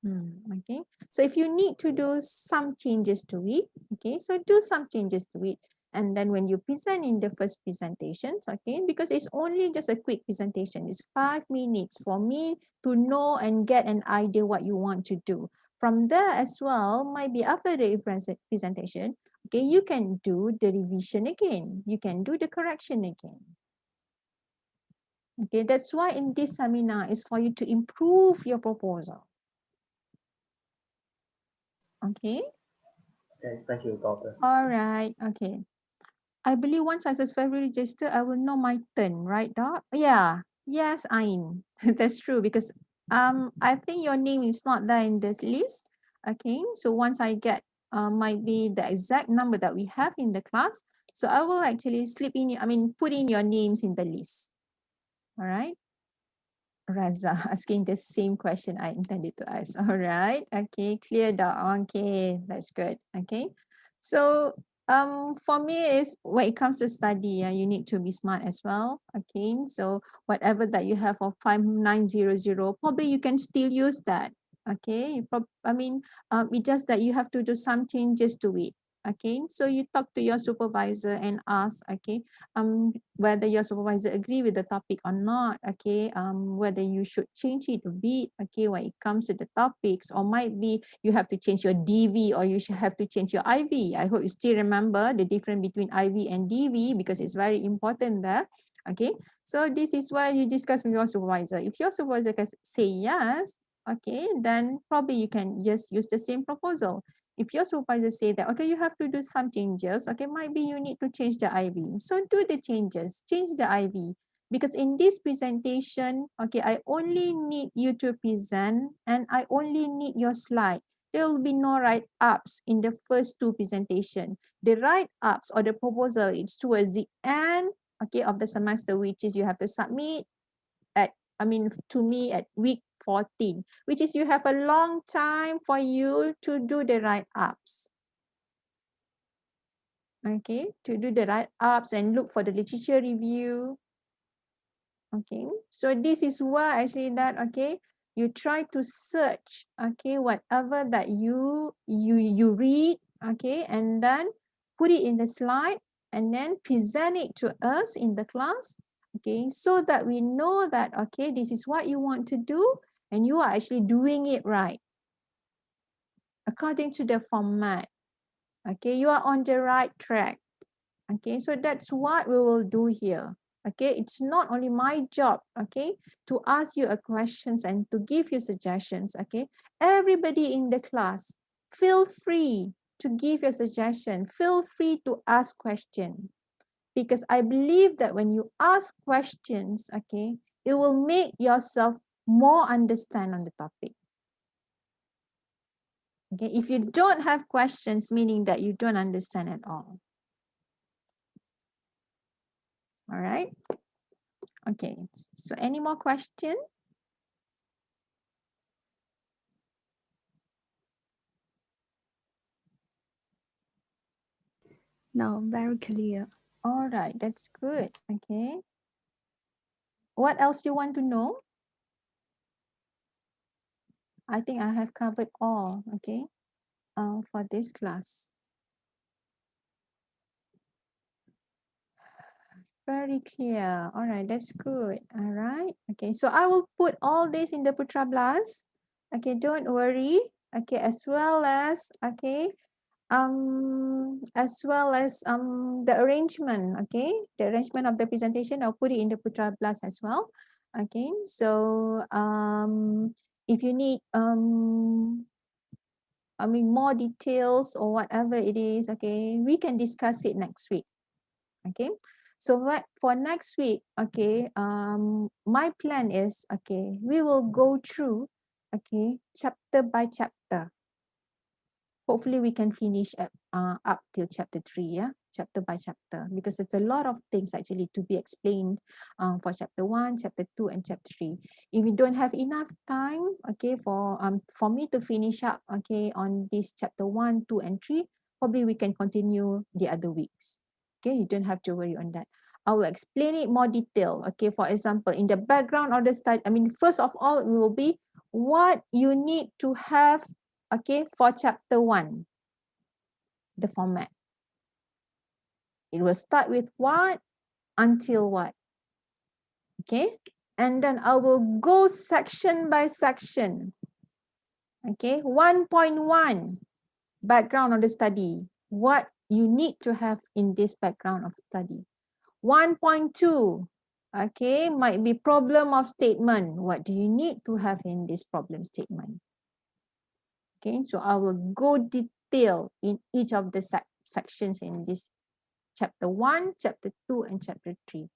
Okay, so if you need to do some changes to it, okay, so do some changes to it. And then when you present in the first presentations, okay, because it's only just a quick presentation, it's 5 minutes for me to know and get an idea what you want to do. From there as well, maybe after the presentation, okay, you can do the revision again. You can do the correction again. Okay, that's why in this seminar is for you to improve your proposal. Okay. Okay, thank you, Doctor. All right. Okay. I believe once I successfully register, I will know my turn, right, Doc? Yeah. Yes, Ain. That's true because I think your name is not there in this list. Okay. So once I get might be the exact number that we have in the class, so I will actually put in your names in the list. All right. Raza asking the same question I intended to ask. All right. Okay, clear, Doc. Okay, that's good. Okay. So for me is when it comes to study, you need to be smart as well. Okay. So whatever that you have of 5900, probably you can still use that. Okay. It's just that you have to do some changes to it. Okay. So you talk to your supervisor and ask, okay, whether your supervisor agree with the topic or not, okay, whether you should change it a bit, okay, when it comes to the topics, or might be you have to change your DV or you should have to change your IV. I hope you still remember the difference between IV and DV because it's very important there. Okay, so this is why you discuss with your supervisor. If your supervisor can say yes, okay, then probably you can just use the same proposal. If your supervisor say that, okay, you have to do some changes, okay, might be you need to change the IV. So do the changes, change the IV. Because in this presentation, okay, I only need you to present and I only need your slide. There will be no write-ups in the first two presentation. The write-ups or the proposal, it's towards the end, okay, of the semester, which is you have to submit to me at week 14, which is you have a long time for you to do the write-ups. Okay, to do the write-ups and look for the literature review. Okay, so this is why actually that, okay, you try to search, okay, whatever that you read, okay, and then put it in the slide and then present it to us in the class. Okay, so that we know that, okay, this is what you want to do and you are actually doing it right according to the format. Okay, you are on the right track. Okay, so that's what we will do here. Okay, it's not only my job, okay, to ask you a questions and to give you suggestions. Okay, everybody in the class, feel free to give your suggestion. Feel free to ask questions. Because I believe that when you ask questions, okay, it will make yourself more understand on the topic. Okay, if you don't have questions, meaning that you don't understand at all. All right. Okay, so any more questions? No, very clear. All right, that's good. Okay. What else you want to know? I think I have covered all, okay, for this class. Very clear. All right, that's good. All right. Okay, so I will put all this in the Putra Blast. Okay, don't worry. Okay, as well as, okay, the arrangement, okay, the arrangement of the presentation, I'll put it in the Putra Blast as well. Okay, so if you need more details or whatever it is, okay, we can discuss it next week. Okay, So for next week, okay, my plan is, okay, we will go through, okay, chapter by chapter. Hopefully we can finish up till chapter 3, yeah, chapter by chapter, because it's a lot of things actually to be explained for chapter 1, chapter 2, and chapter 3. If we don't have enough time, okay, for me to finish up, okay, on this chapter 1, 2, and 3, probably we can continue the other weeks. Okay, you don't have to worry on that. I will explain it more detail. Okay, for example, in the background of the study, I mean, first of all, it will be what you need to have, okay, for chapter 1, the format. It will start with what until what. Okay, and then I will go section by section. Okay, 1.1, background of the study. What you need to have in this background of study. 1.2, okay, might be problem of statement. What do you need to have in this problem statement? Okay, so I will go detail in each of the sections in this chapter 1, chapter 2, and chapter 3.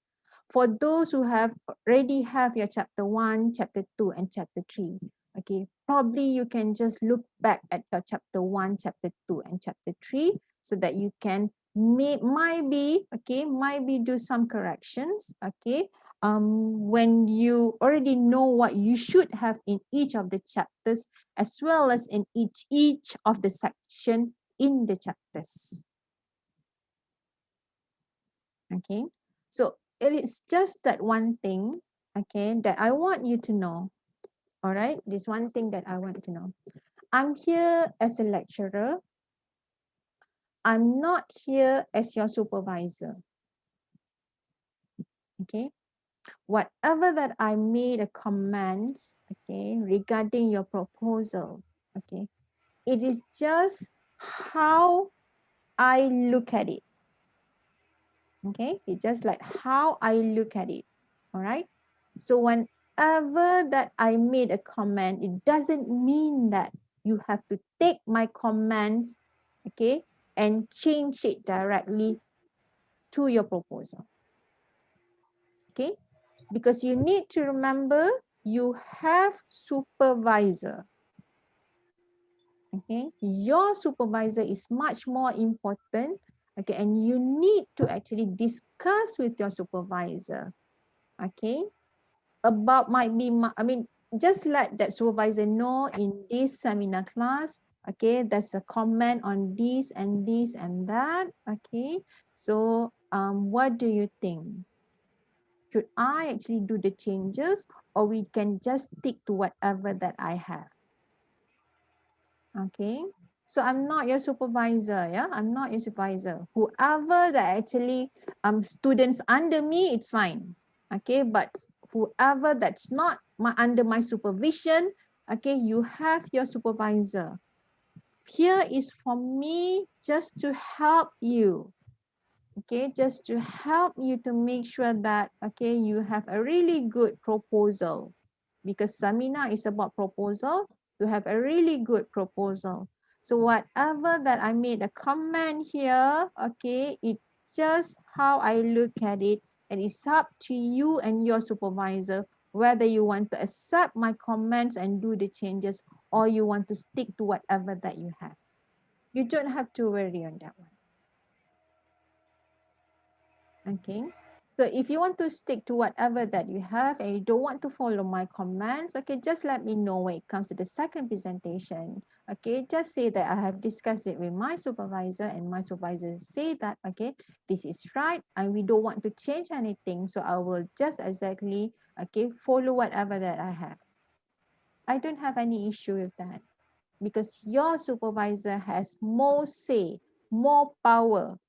For those who have already have your chapter 1, chapter 2, and chapter 3, okay, probably you can just look back at your chapter 1, chapter 2, and chapter 3 so that you can maybe do some corrections, okay, when you already know what you should have in each of the chapters as well as in each of the section in the chapters. Okay, so it is just that one thing, okay, that I want you to know. All right, this one thing that I want you to know. I'm here as a lecturer. I'm not here as your supervisor. Okay, whatever that I made a comment, okay, regarding your proposal, okay, it is just how I look at it. Okay, it's just like how I look at it. All right, so whenever that I made a comment, it doesn't mean that you have to take my comments, okay, and change it directly to your proposal. Okay, because you need to remember you have supervisor. Okay, your supervisor is much more important. Okay, and you need to actually discuss with your supervisor. Okay, about just let that supervisor know in this seminar class, okay, there's a comment on this and this and that. Okay, so what do you think? Should I actually do the changes or we can just stick to whatever that I have? Okay, so I'm not your supervisor, yeah, I'm not your supervisor. Whoever that actually students under me, it's fine. Okay, but whoever that's not under my supervision, okay, you have your supervisor. Here is for me just to help you. Okay, just to help you to make sure that, okay, you have a really good proposal, because seminar is about proposal, to have a really good proposal. So whatever that I made a comment here, okay, it's just how I look at it, and it's up to you and your supervisor whether you want to accept my comments and do the changes or you want to stick to whatever that you have. You don't have to worry on that one. Okay, so if you want to stick to whatever that you have and you don't want to follow my commands, okay, just let me know when it comes to the second presentation. Okay, just say that I have discussed it with my supervisor and my supervisor say that, okay, this is right and we don't want to change anything, so I will just exactly, okay, follow whatever that I have. I don't have any issue with that because your supervisor has more say, more power,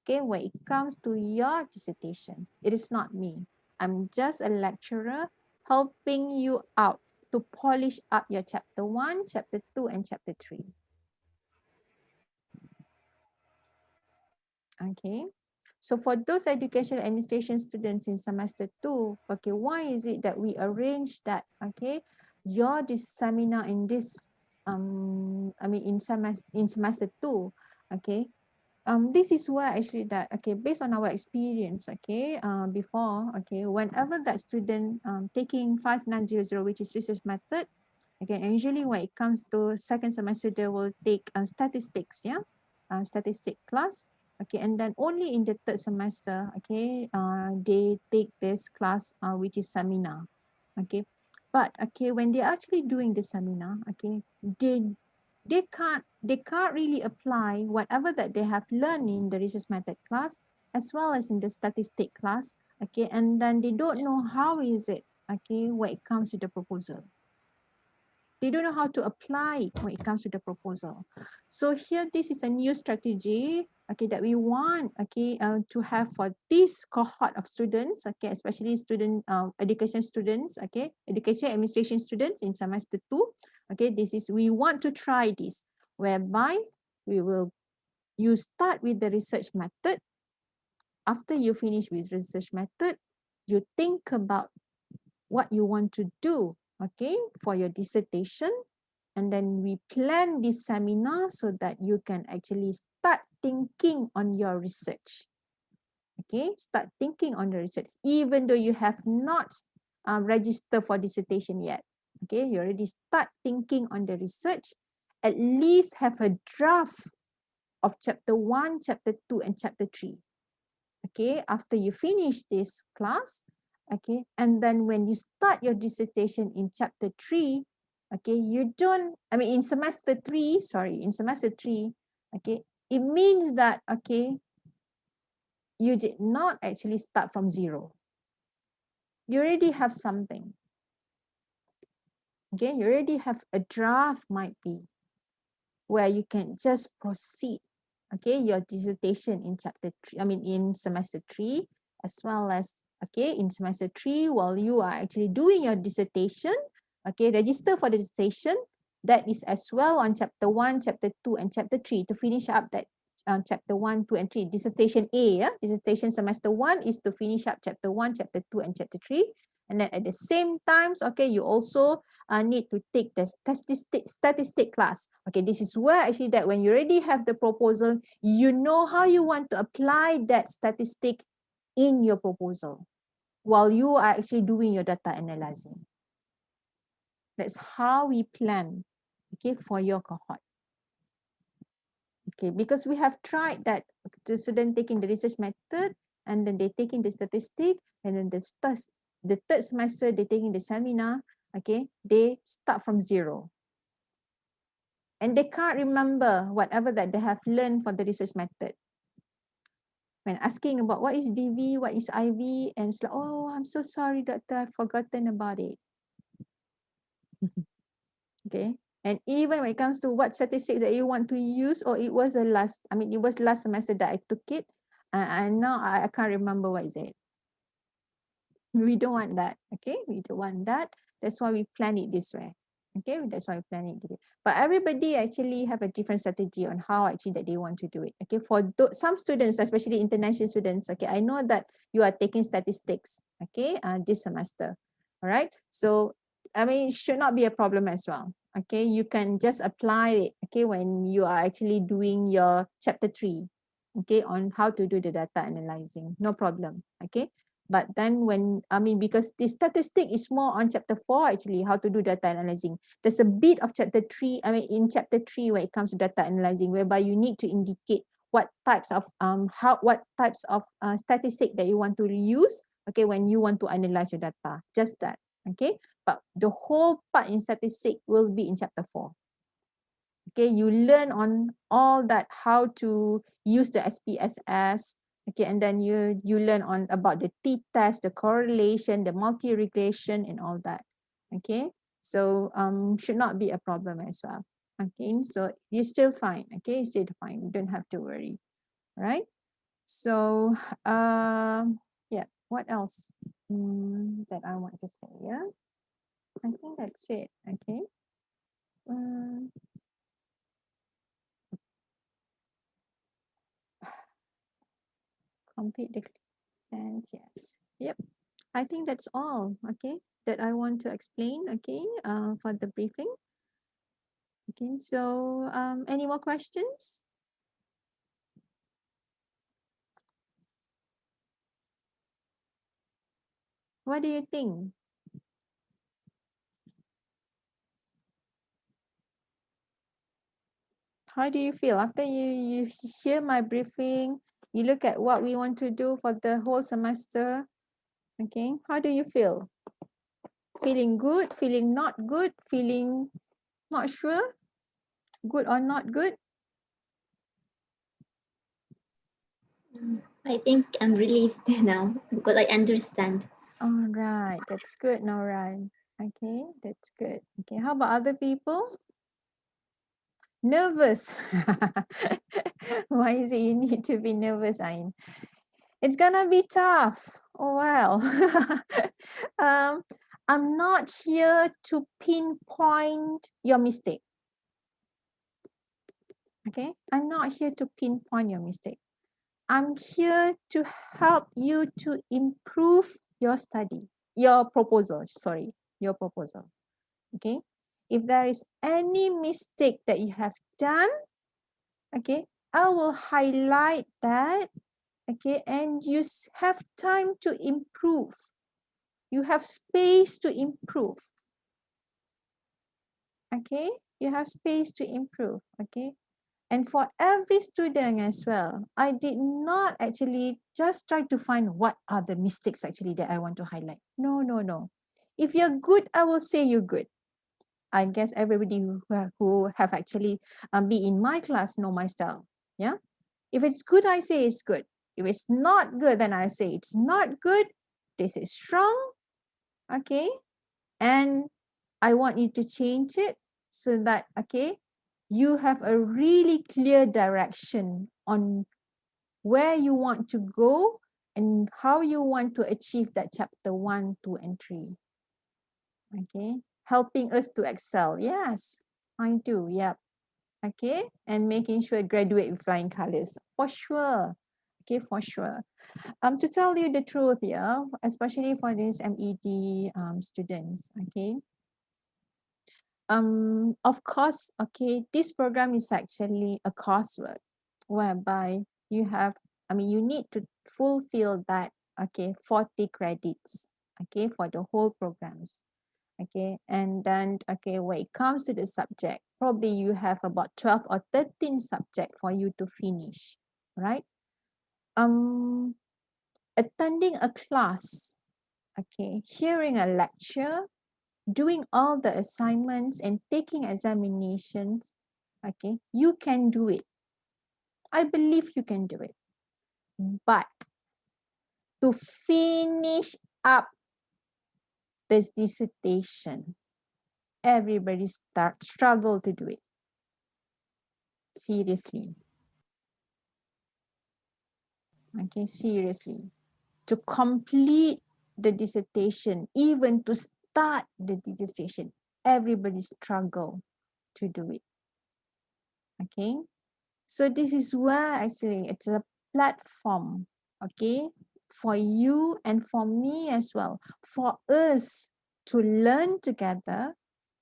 okay, when it comes to your dissertation. It is not me. I'm just a lecturer helping you out to polish up your chapter 1, chapter 2, and chapter 3. Okay, so for those education administration students in semester 2, okay, why is it that we arrange that, okay, this seminar in this, in semester 2, okay, this is where actually that, okay, based on our experience, okay, before, okay, whenever that student taking 5900, which is research method, okay, and usually when it comes to second semester, they will take statistics, yeah, statistic class, okay, and then only in the third semester, okay, they take this class, which is seminar, okay, but okay, when they're actually doing the seminar, okay, they can't really apply whatever that they have learned in the research method class as well as in the statistic class, okay, and then they don't know how is it, okay, when it comes to the proposal. They don't know how to apply it when it comes to the proposal. So here, this is a new strategy, okay, that we want, okay, to have for this cohort of students, okay, especially student education students, okay, education administration students in semester 2, okay, this is, we want to try this, whereby you start with the research method. After you finish with research method, you think about what you want to do, okay, for your dissertation. And then we plan this seminar so that you can actually start thinking on your research. Okay, start thinking on the research, even though you have not registered for dissertation yet. Okay, you already start thinking on the research, at least have a draft of chapter 1, chapter 2, and chapter 3. Okay, after you finish this class, okay, and then when you start your dissertation in chapter 3, okay, you don't, I mean, in semester 3, sorry, in semester 3, okay, it means that, okay, you did not actually start from zero. You already have something. Okay, you already have a draft, might be, where you can just proceed, okay, your dissertation in chapter 3, I mean, in semester 3, as well as, okay, in semester 3, while you are actually doing your dissertation, okay, register for the dissertation, that is as well on chapter 1, chapter 2, and chapter 3 to finish up that chapter 1, 2, and 3, dissertation A, yeah, dissertation semester 1 is to finish up chapter 1, chapter 2, and chapter 3. And then at the same times, okay, you also need to take the statistic class. Okay, this is where actually that when you already have the proposal, you know how you want to apply that statistic in your proposal while you are actually doing your data analyzing. That's how we plan, okay, for your cohort. Okay, because we have tried that the student taking the research method and then they taking the statistic, and then the third semester they taking the seminar, okay, they start from zero. And they can't remember whatever that they have learned for the research method. When asking about what is DV, what is IV, and it's like, oh, I'm so sorry, doctor, I've forgotten about it. Okay. And even when it comes to what statistic that you want to use, or it was it was last semester that I took it, and now I can't remember what is it. We don't want that, okay? We don't want that. That's why we plan it this way. Okay, that's why we plan it. But everybody actually have a different strategy on how actually that they want to do it. Okay, for some students, especially international students, okay, I know that you are taking statistics, okay, this semester. All right. So, I mean, it should not be a problem as well. Okay, you can just apply it, okay, when you are actually doing your chapter 3, okay, on how to do the data analyzing. No problem. Okay. But then when, I mean, because the statistic is more on chapter 4, actually, how to do data analyzing. There's a bit of chapter 3, I mean, in chapter 3, when it comes to data analyzing, whereby you need to indicate what types of statistic that you want to use, okay, when you want to analyze your data, just that, okay. But the whole part in statistic will be in chapter 4. Okay, you learn on all that, how to use the SPSS. Okay, and then you learn on about the t-test, the correlation, the multi-regression, and all that. Okay, so should not be a problem as well. Okay, so you're still fine. Okay, you're still fine. You don't have to worry. All right. So yeah. What else that I want to say? Yeah, I think that's it. Okay. Complete the plans. Yes. Yep. I think that's all. Okay. That I want to explain. Okay. For the briefing. Okay. So any more questions? What do you think? How do you feel after you hear my briefing? You look at what we want to do for the whole semester. Okay, how do you feel? Feeling good, feeling not good, feeling not sure, good or not good? I think I'm relieved now because I understand. All right, that's good, Nauran. Okay, that's good. Okay, how about other people? Nervous. Why is it you need to be nervous, Ain? It's gonna be tough. Oh well. I'm not here to pinpoint your mistake. Okay, I'm not here to pinpoint your mistake. I'm here to help you to improve your study, your proposal, sorry, your proposal. Okay, if there is any mistake that you have done, okay, I will highlight that, okay, and you have time to improve. You have space to improve. Okay, you have space to improve. Okay, and for every student as well, I did not actually just try to find what are the mistakes actually that I want to highlight. No, no, no. If you're good, I will say you're good. I guess everybody who have actually be in my class know my style. Yeah. If it's good, I say it's good. If it's not good, then I say it's not good. This is strong. Okay. And I want you to change it so that, okay, you have a really clear direction on where you want to go and how you want to achieve that chapter 1, 2, and 3. Okay, helping us to excel. Yes, I do. Yep. Okay, and making sure graduate with flying colors for sure. Okay, for sure. To tell you the truth, yeah, especially for these MED students. Okay. Of course, okay, this program is actually a coursework whereby you have, you need to fulfill that, okay, 40 credits, okay, for the whole programs, okay, and then, okay, when it comes to the subject, probably you have about 12 or 13 subject for you to finish, right? Attending a class, okay, hearing a lecture, doing all the assignments and taking examinations, okay, you can do it. I believe you can do it. But to finish up this dissertation, everybody struggle to do it. Seriously. Okay, seriously. To complete the dissertation, even to start the dissertation, everybody struggle to do it. Okay. So this is where actually it's a platform, okay, for you and for me as well, for us to learn together,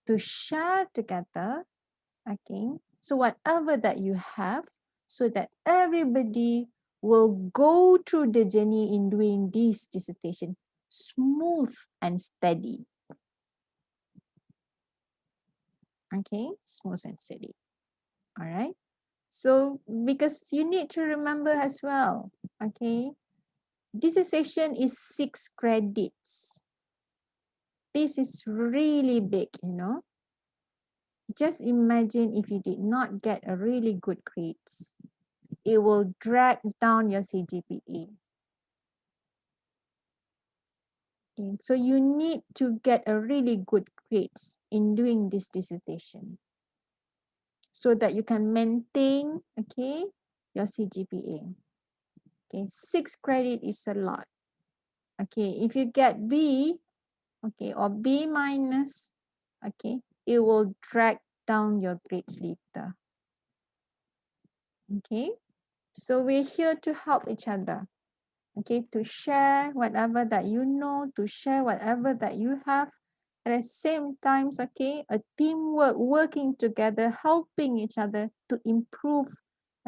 to share together, okay. So whatever that you have, so that everybody will go through the journey in doing this dissertation smooth and steady. Okay, smooth and steady. All right. So because you need to remember as well, okay, dissertation is 6 credits. This is really big, you know. Just imagine if you did not get a really good grades. It will drag down your CGPA. Okay, so you need to get a really good grades in doing this dissertation so that you can maintain, okay, your CGPA. Okay, 6 credit is a lot. Okay, if you get B, okay, or B minus, okay, it will drag down your grades later. Okay, so we're here to help each other. Okay, to share whatever that you know, to share whatever that you have. At the same time, okay, a teamwork, working together, helping each other to improve,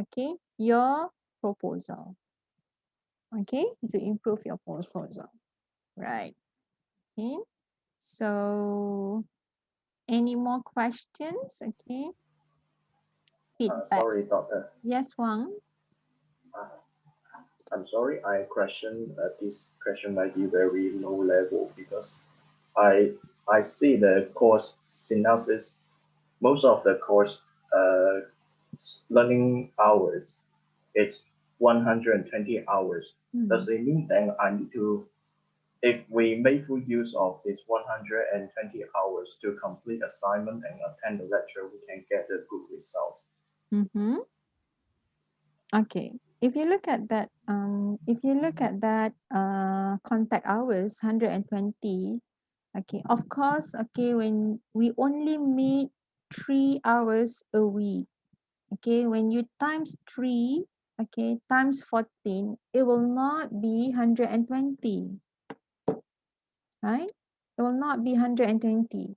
okay, your proposal. Okay, to improve your proposal. Right. Okay, so any more questions? Okay, feedback. Sorry, Doctor. Yes, Wang. I'm sorry, I question this question might be very low level because I see the course synopsis. Most of the course learning hours, it's 120 hours. Does it mean then I need to, if we make full use of this 120 hours to complete assignment and attend the lecture, we can get a good result? Okay, if you look at that, contact hours 120. Okay, of course. Okay, when we only meet 3 hours a week. Okay, when you times 3, okay, times 14, it will not be 120, right? It will not be 120.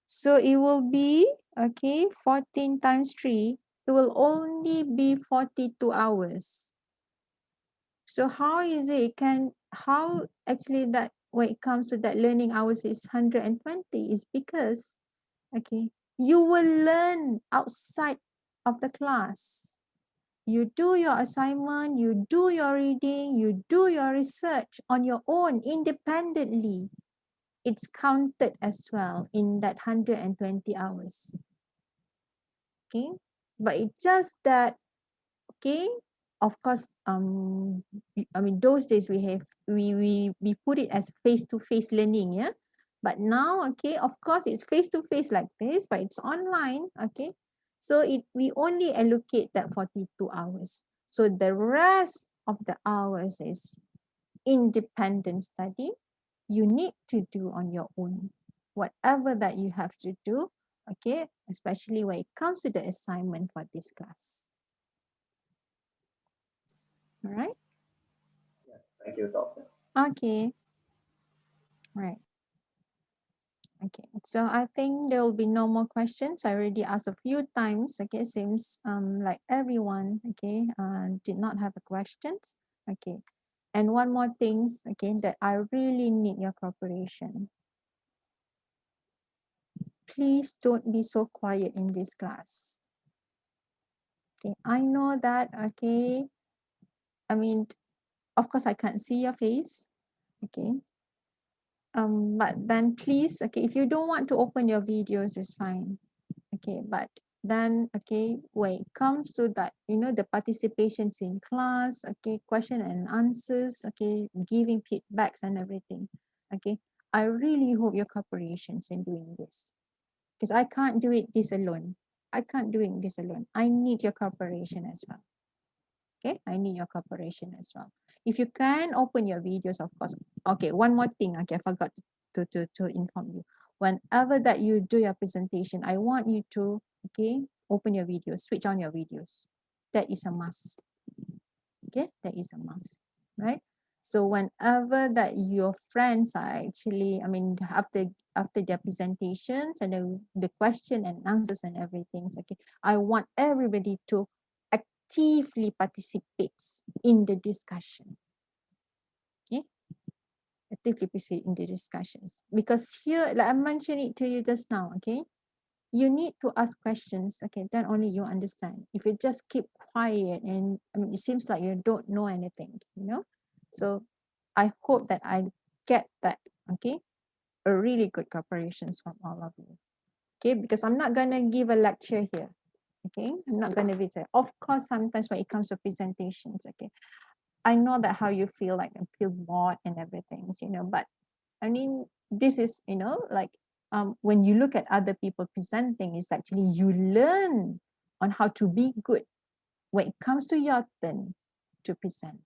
So it will be, okay, 14 times 3, it will only be 42 hours. So how is it how actually that when it comes to that learning hours is 120 is because, okay, you will learn outside of the class. You do your assignment, you do your reading, you do your research on your own independently. It's counted as well in that 120 hours. Okay, but it's just that, okay, of course, I mean, those days we put it as face-to-face learning, yeah. But now, okay, of course, it's face-to-face like this, but it's online, okay. So we only allocate that 42 hours. So the rest of the hours is independent study. You need to do on your own, whatever that you have to do, okay, especially when it comes to the assignment for this class. All right. Thank you, Doctor. Okay. Right. Okay. So I think there will be no more questions. I already asked a few times. Okay. Seems like everyone, okay, did not have a questions. Okay. And one more thing, again, that I really need your cooperation. Please don't be so quiet in this class. Okay. I know that, okay. I mean, of course, I can't see your face. Okay. But then please, okay, if you don't want to open your videos, it's fine. Okay, but then, okay, when it comes to that, you know, the participations in class, okay, question and answers, okay, giving feedbacks and everything, okay, I really hope your cooperations in doing this, because I can't do it this alone. I can't do it this alone. I need your cooperation as well. Okay, I need your cooperation as well. If you can open your videos, of course. Okay, one more thing. Okay, I forgot to inform you. Whenever that you do your presentation, I want you to, okay, open your videos, switch on your videos. That is a must. Okay, that is a must, right? So whenever that your friends are actually, I mean, after their presentations and the question and answers and everything, okay, I want everybody to actively participate in the discussion. Okay, actively participate in the discussions, because here, like I mentioned it to you just now, okay, you need to ask questions, okay, then only you understand. If you just keep quiet and, I mean, it seems like you don't know anything, you know. So I hope that I get that, okay, a really good cooperations from all of you, okay, because I'm not gonna give a lecture here, okay, I'm not gonna be there. Of course, sometimes when it comes to presentations, okay, I know that how you feel, like I feel bored and everything, you know, but I mean, this is, you know, like when you look at other people presenting, it's actually you learn on how to be good when it comes to your turn to present.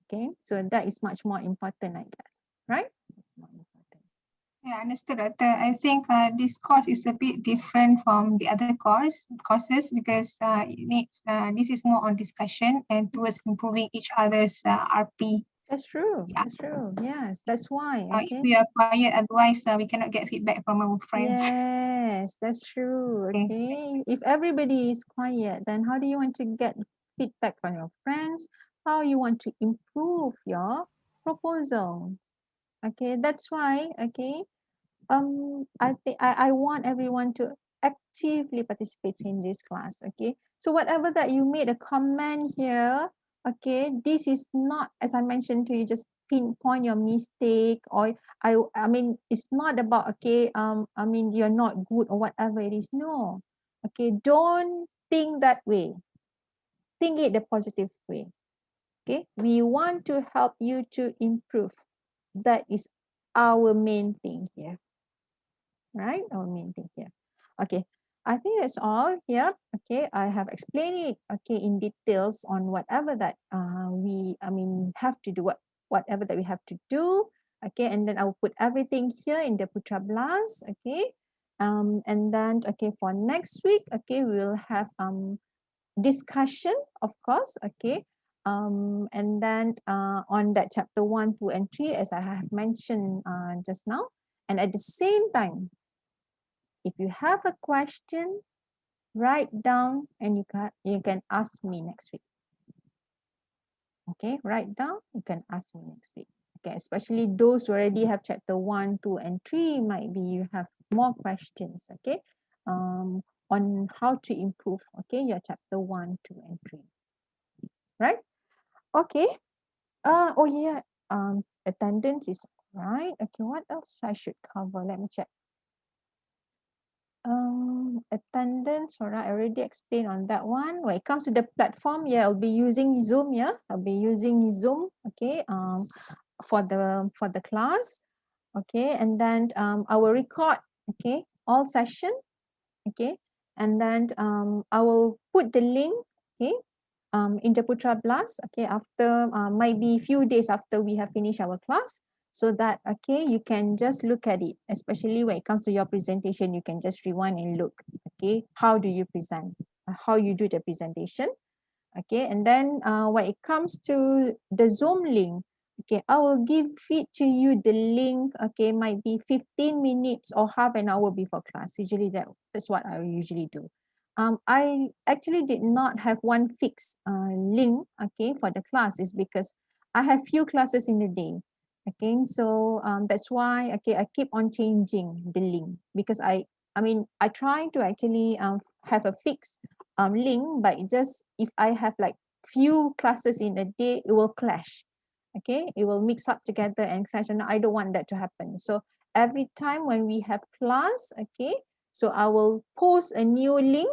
Okay, so that is much more important, I guess, right? It's more important. Yeah, understood, Doctor. I think this course is a bit different from the other courses because it needs this is more on discussion and towards improving each other's RP. That's true. Yeah. That's true. Yes, that's why. If Okay. we are quiet, otherwise we cannot get feedback from our friends. Yes, that's true. Okay. Okay. If everybody is quiet, then how do you want to get feedback from your friends? How you want to improve your proposal? Okay, that's why, okay, I want everyone to actively participate in this class. Okay, so whatever that you made a comment here, okay, this is not, as I mentioned to you, just pinpoint your mistake, or I mean it's not about, okay, I mean you're not good or whatever it is. No, okay, don't think that way. Think it the positive way. Okay, we want to help you to improve. That is our main thing here, right? Our main thing here. Okay, I think that's all here. Okay, I have explained it, okay, in details on whatever that have to do, whatever that we have to do. Okay, and then I will put everything here in the Putra Blast. Okay, and then okay, for next week, okay, we will have discussion, of course. Okay, and then on that chapter 1, 2, and 3, as I have mentioned just now. And at the same time, if you have a question, write down and you can ask me next week. Okay, write down, you can ask me next week. Okay, especially those who already have chapter 1, 2, and 3, might be you have more questions, okay, on how to improve, okay, your chapter 1, 2, and 3. Right? Okay. Oh yeah, attendance is right. Okay, what else I should cover? Let me check. Attendance, all right, I already explained on that one. When it comes to the platform, yeah, I'll be using Zoom. Yeah, I'll be using Zoom. Okay, for the class. Okay, and then I will record. Okay, all session. Okay, and then I will put the link. Okay, in the Putra Blast. Okay, after maybe few days after we have finished our class, so that okay, you can just look at it, especially when it comes to your presentation. You can just rewind and look, okay, how do you present, how you do the presentation. Okay, and then when it comes to the Zoom link, okay, I will give it to you the link, okay, might be 15 minutes or half an hour before class. Usually that's what I usually do. I actually did not have one fixed link, okay, for the class, is because I have few classes in a day. Okay, so that's why, okay, I keep on changing the link, because I mean I try to actually have a fixed link, but it just, if I have like few classes in a day, it will clash. Okay, it will mix up together and clash, and I don't want that to happen. So every time when we have class, okay, so I will post a new link,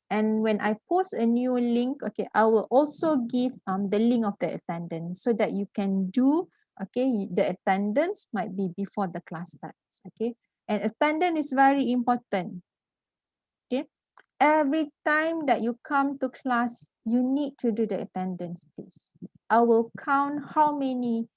and when I post a new link, okay, I will also give the link of the attendance, so that you can do, okay, the attendance might be before the class starts. Okay, and attendance is very important. Okay, every time that you come to class, you need to do the attendance, please. I will count how many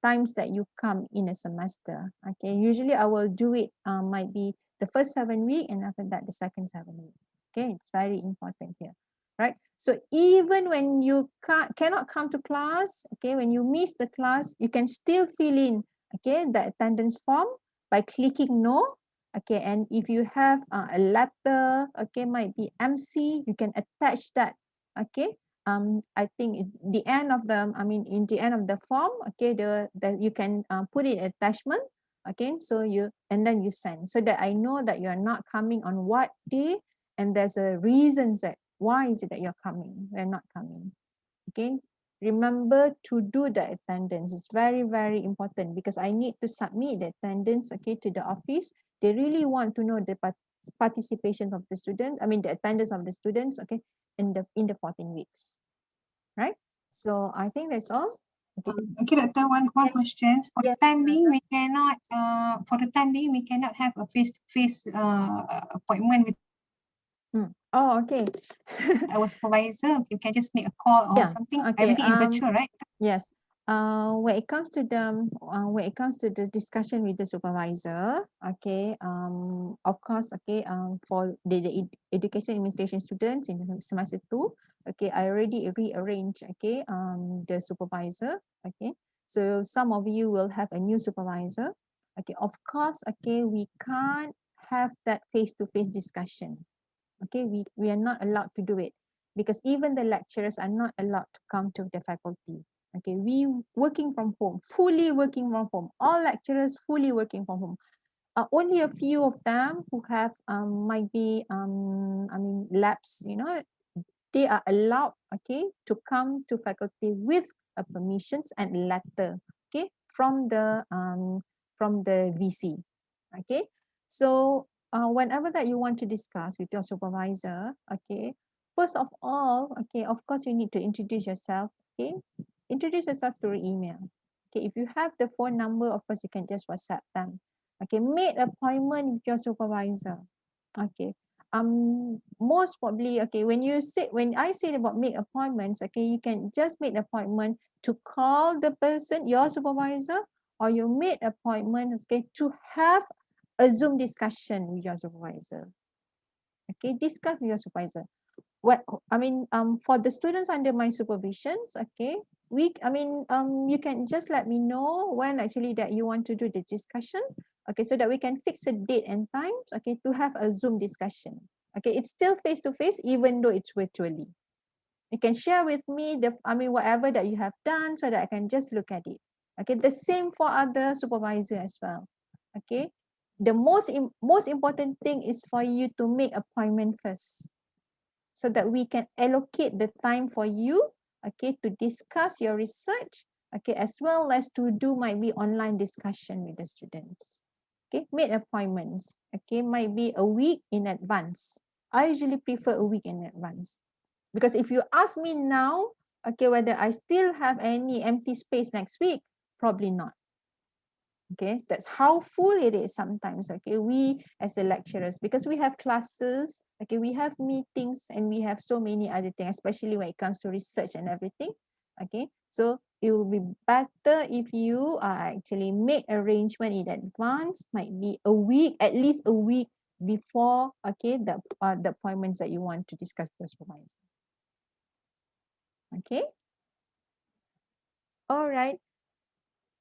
times that you come in a semester. Okay, usually I will do it might be the first 7 weeks, and after that the second 7 weeks. Okay, it's very important here, right? So even when you cannot come to class, okay, when you miss the class, you can still fill in, okay, the attendance form by clicking no. Okay, and if you have a letter, okay, might be MC, you can attach that. Okay, I think it's the end of the, in the end of the form, okay, you can put it attachment. Okay, so and then you send, so that I know that you are not coming on what day, and there's a reason that why is it that you're coming, we're not coming. Okay, remember to do the attendance. It's very, very important, because I need to submit the attendance, okay, to the office. They really want to know the participation of the students, the attendance of the students, okay, in the 14 weeks, right? So I think that's all. Okay, Doctor, one question. For the time being, we cannot. For the time being, we cannot have a face-to-face appointment with. Oh, okay. Our supervisor. We can just make a call or something. Okay. Everything is virtual, right? Yes. When it comes to the discussion with the supervisor, okay, of course, okay, for the education administration students in semester 2, okay, I already rearranged, okay, the supervisor, okay, so some of you will have a new supervisor, okay, of course, okay, we can't have that face-to-face discussion, okay, we are not allowed to do it, because even the lecturers are not allowed to come to the faculty. Okay, we working from home, fully working from home. All lecturers fully working from home. Only a few of them who have might be labs, you know, they are allowed, okay, to come to faculty with a permissions and letter, okay, from the VC. Okay, so whenever that you want to discuss with your supervisor, okay, first of all, okay, of course you need to introduce yourself. Okay, introduce yourself through email. Okay, if you have the phone number, of course you can just WhatsApp them. Okay, make appointment with your supervisor. Okay, most probably, okay, when I say about make appointments, okay, you can just make appointment to call the person, your supervisor, or you make appointment, okay, to have a Zoom discussion with your supervisor. Okay, discuss with your supervisor. For the students under my supervisions, okay, you can just let me know when actually that you want to do the discussion, okay, so that we can fix a date and times, okay, to have a Zoom discussion. Okay, it's still face to face, even though it's virtually. You can share with me whatever that you have done, so that I can just look at it. Okay, the same for other supervisor as well. Okay, the most important thing is for you to make appointment first, so that we can allocate the time for you, okay, to discuss your research, okay, as well as to do might be online discussion with the students. Okay, make appointments, okay, might be a week in advance. I usually prefer a week in advance, because if you ask me now, okay, whether I still have any empty space next week, probably not. Okay, that's how full it is sometimes. Okay, we as the lecturers, because we have classes, okay, we have meetings, and we have so many other things, especially when it comes to research and everything. Okay, so it will be better if you actually make arrangement in advance, might be a week, at least a week before, okay, the appointments that you want to discuss with your supervisor. Okay, all right,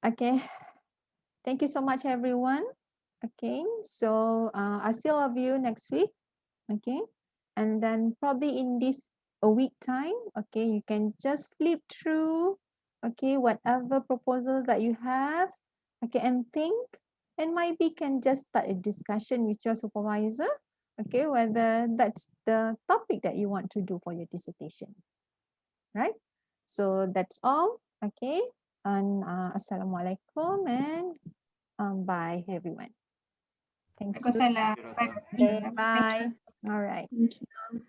okay. Thank you so much, everyone. Okay, so I'll see all of you next week. Okay, and then probably in this a week time, okay, you can just flip through, okay, whatever proposal that you have, okay, and think, and maybe can just start a discussion with your supervisor, okay, whether that's the topic that you want to do for your dissertation, right? So that's all, okay, and Assalamualaikum, and bye everyone. Thank you. Waalaikumsalam. Okay, bye. All right. Thank you.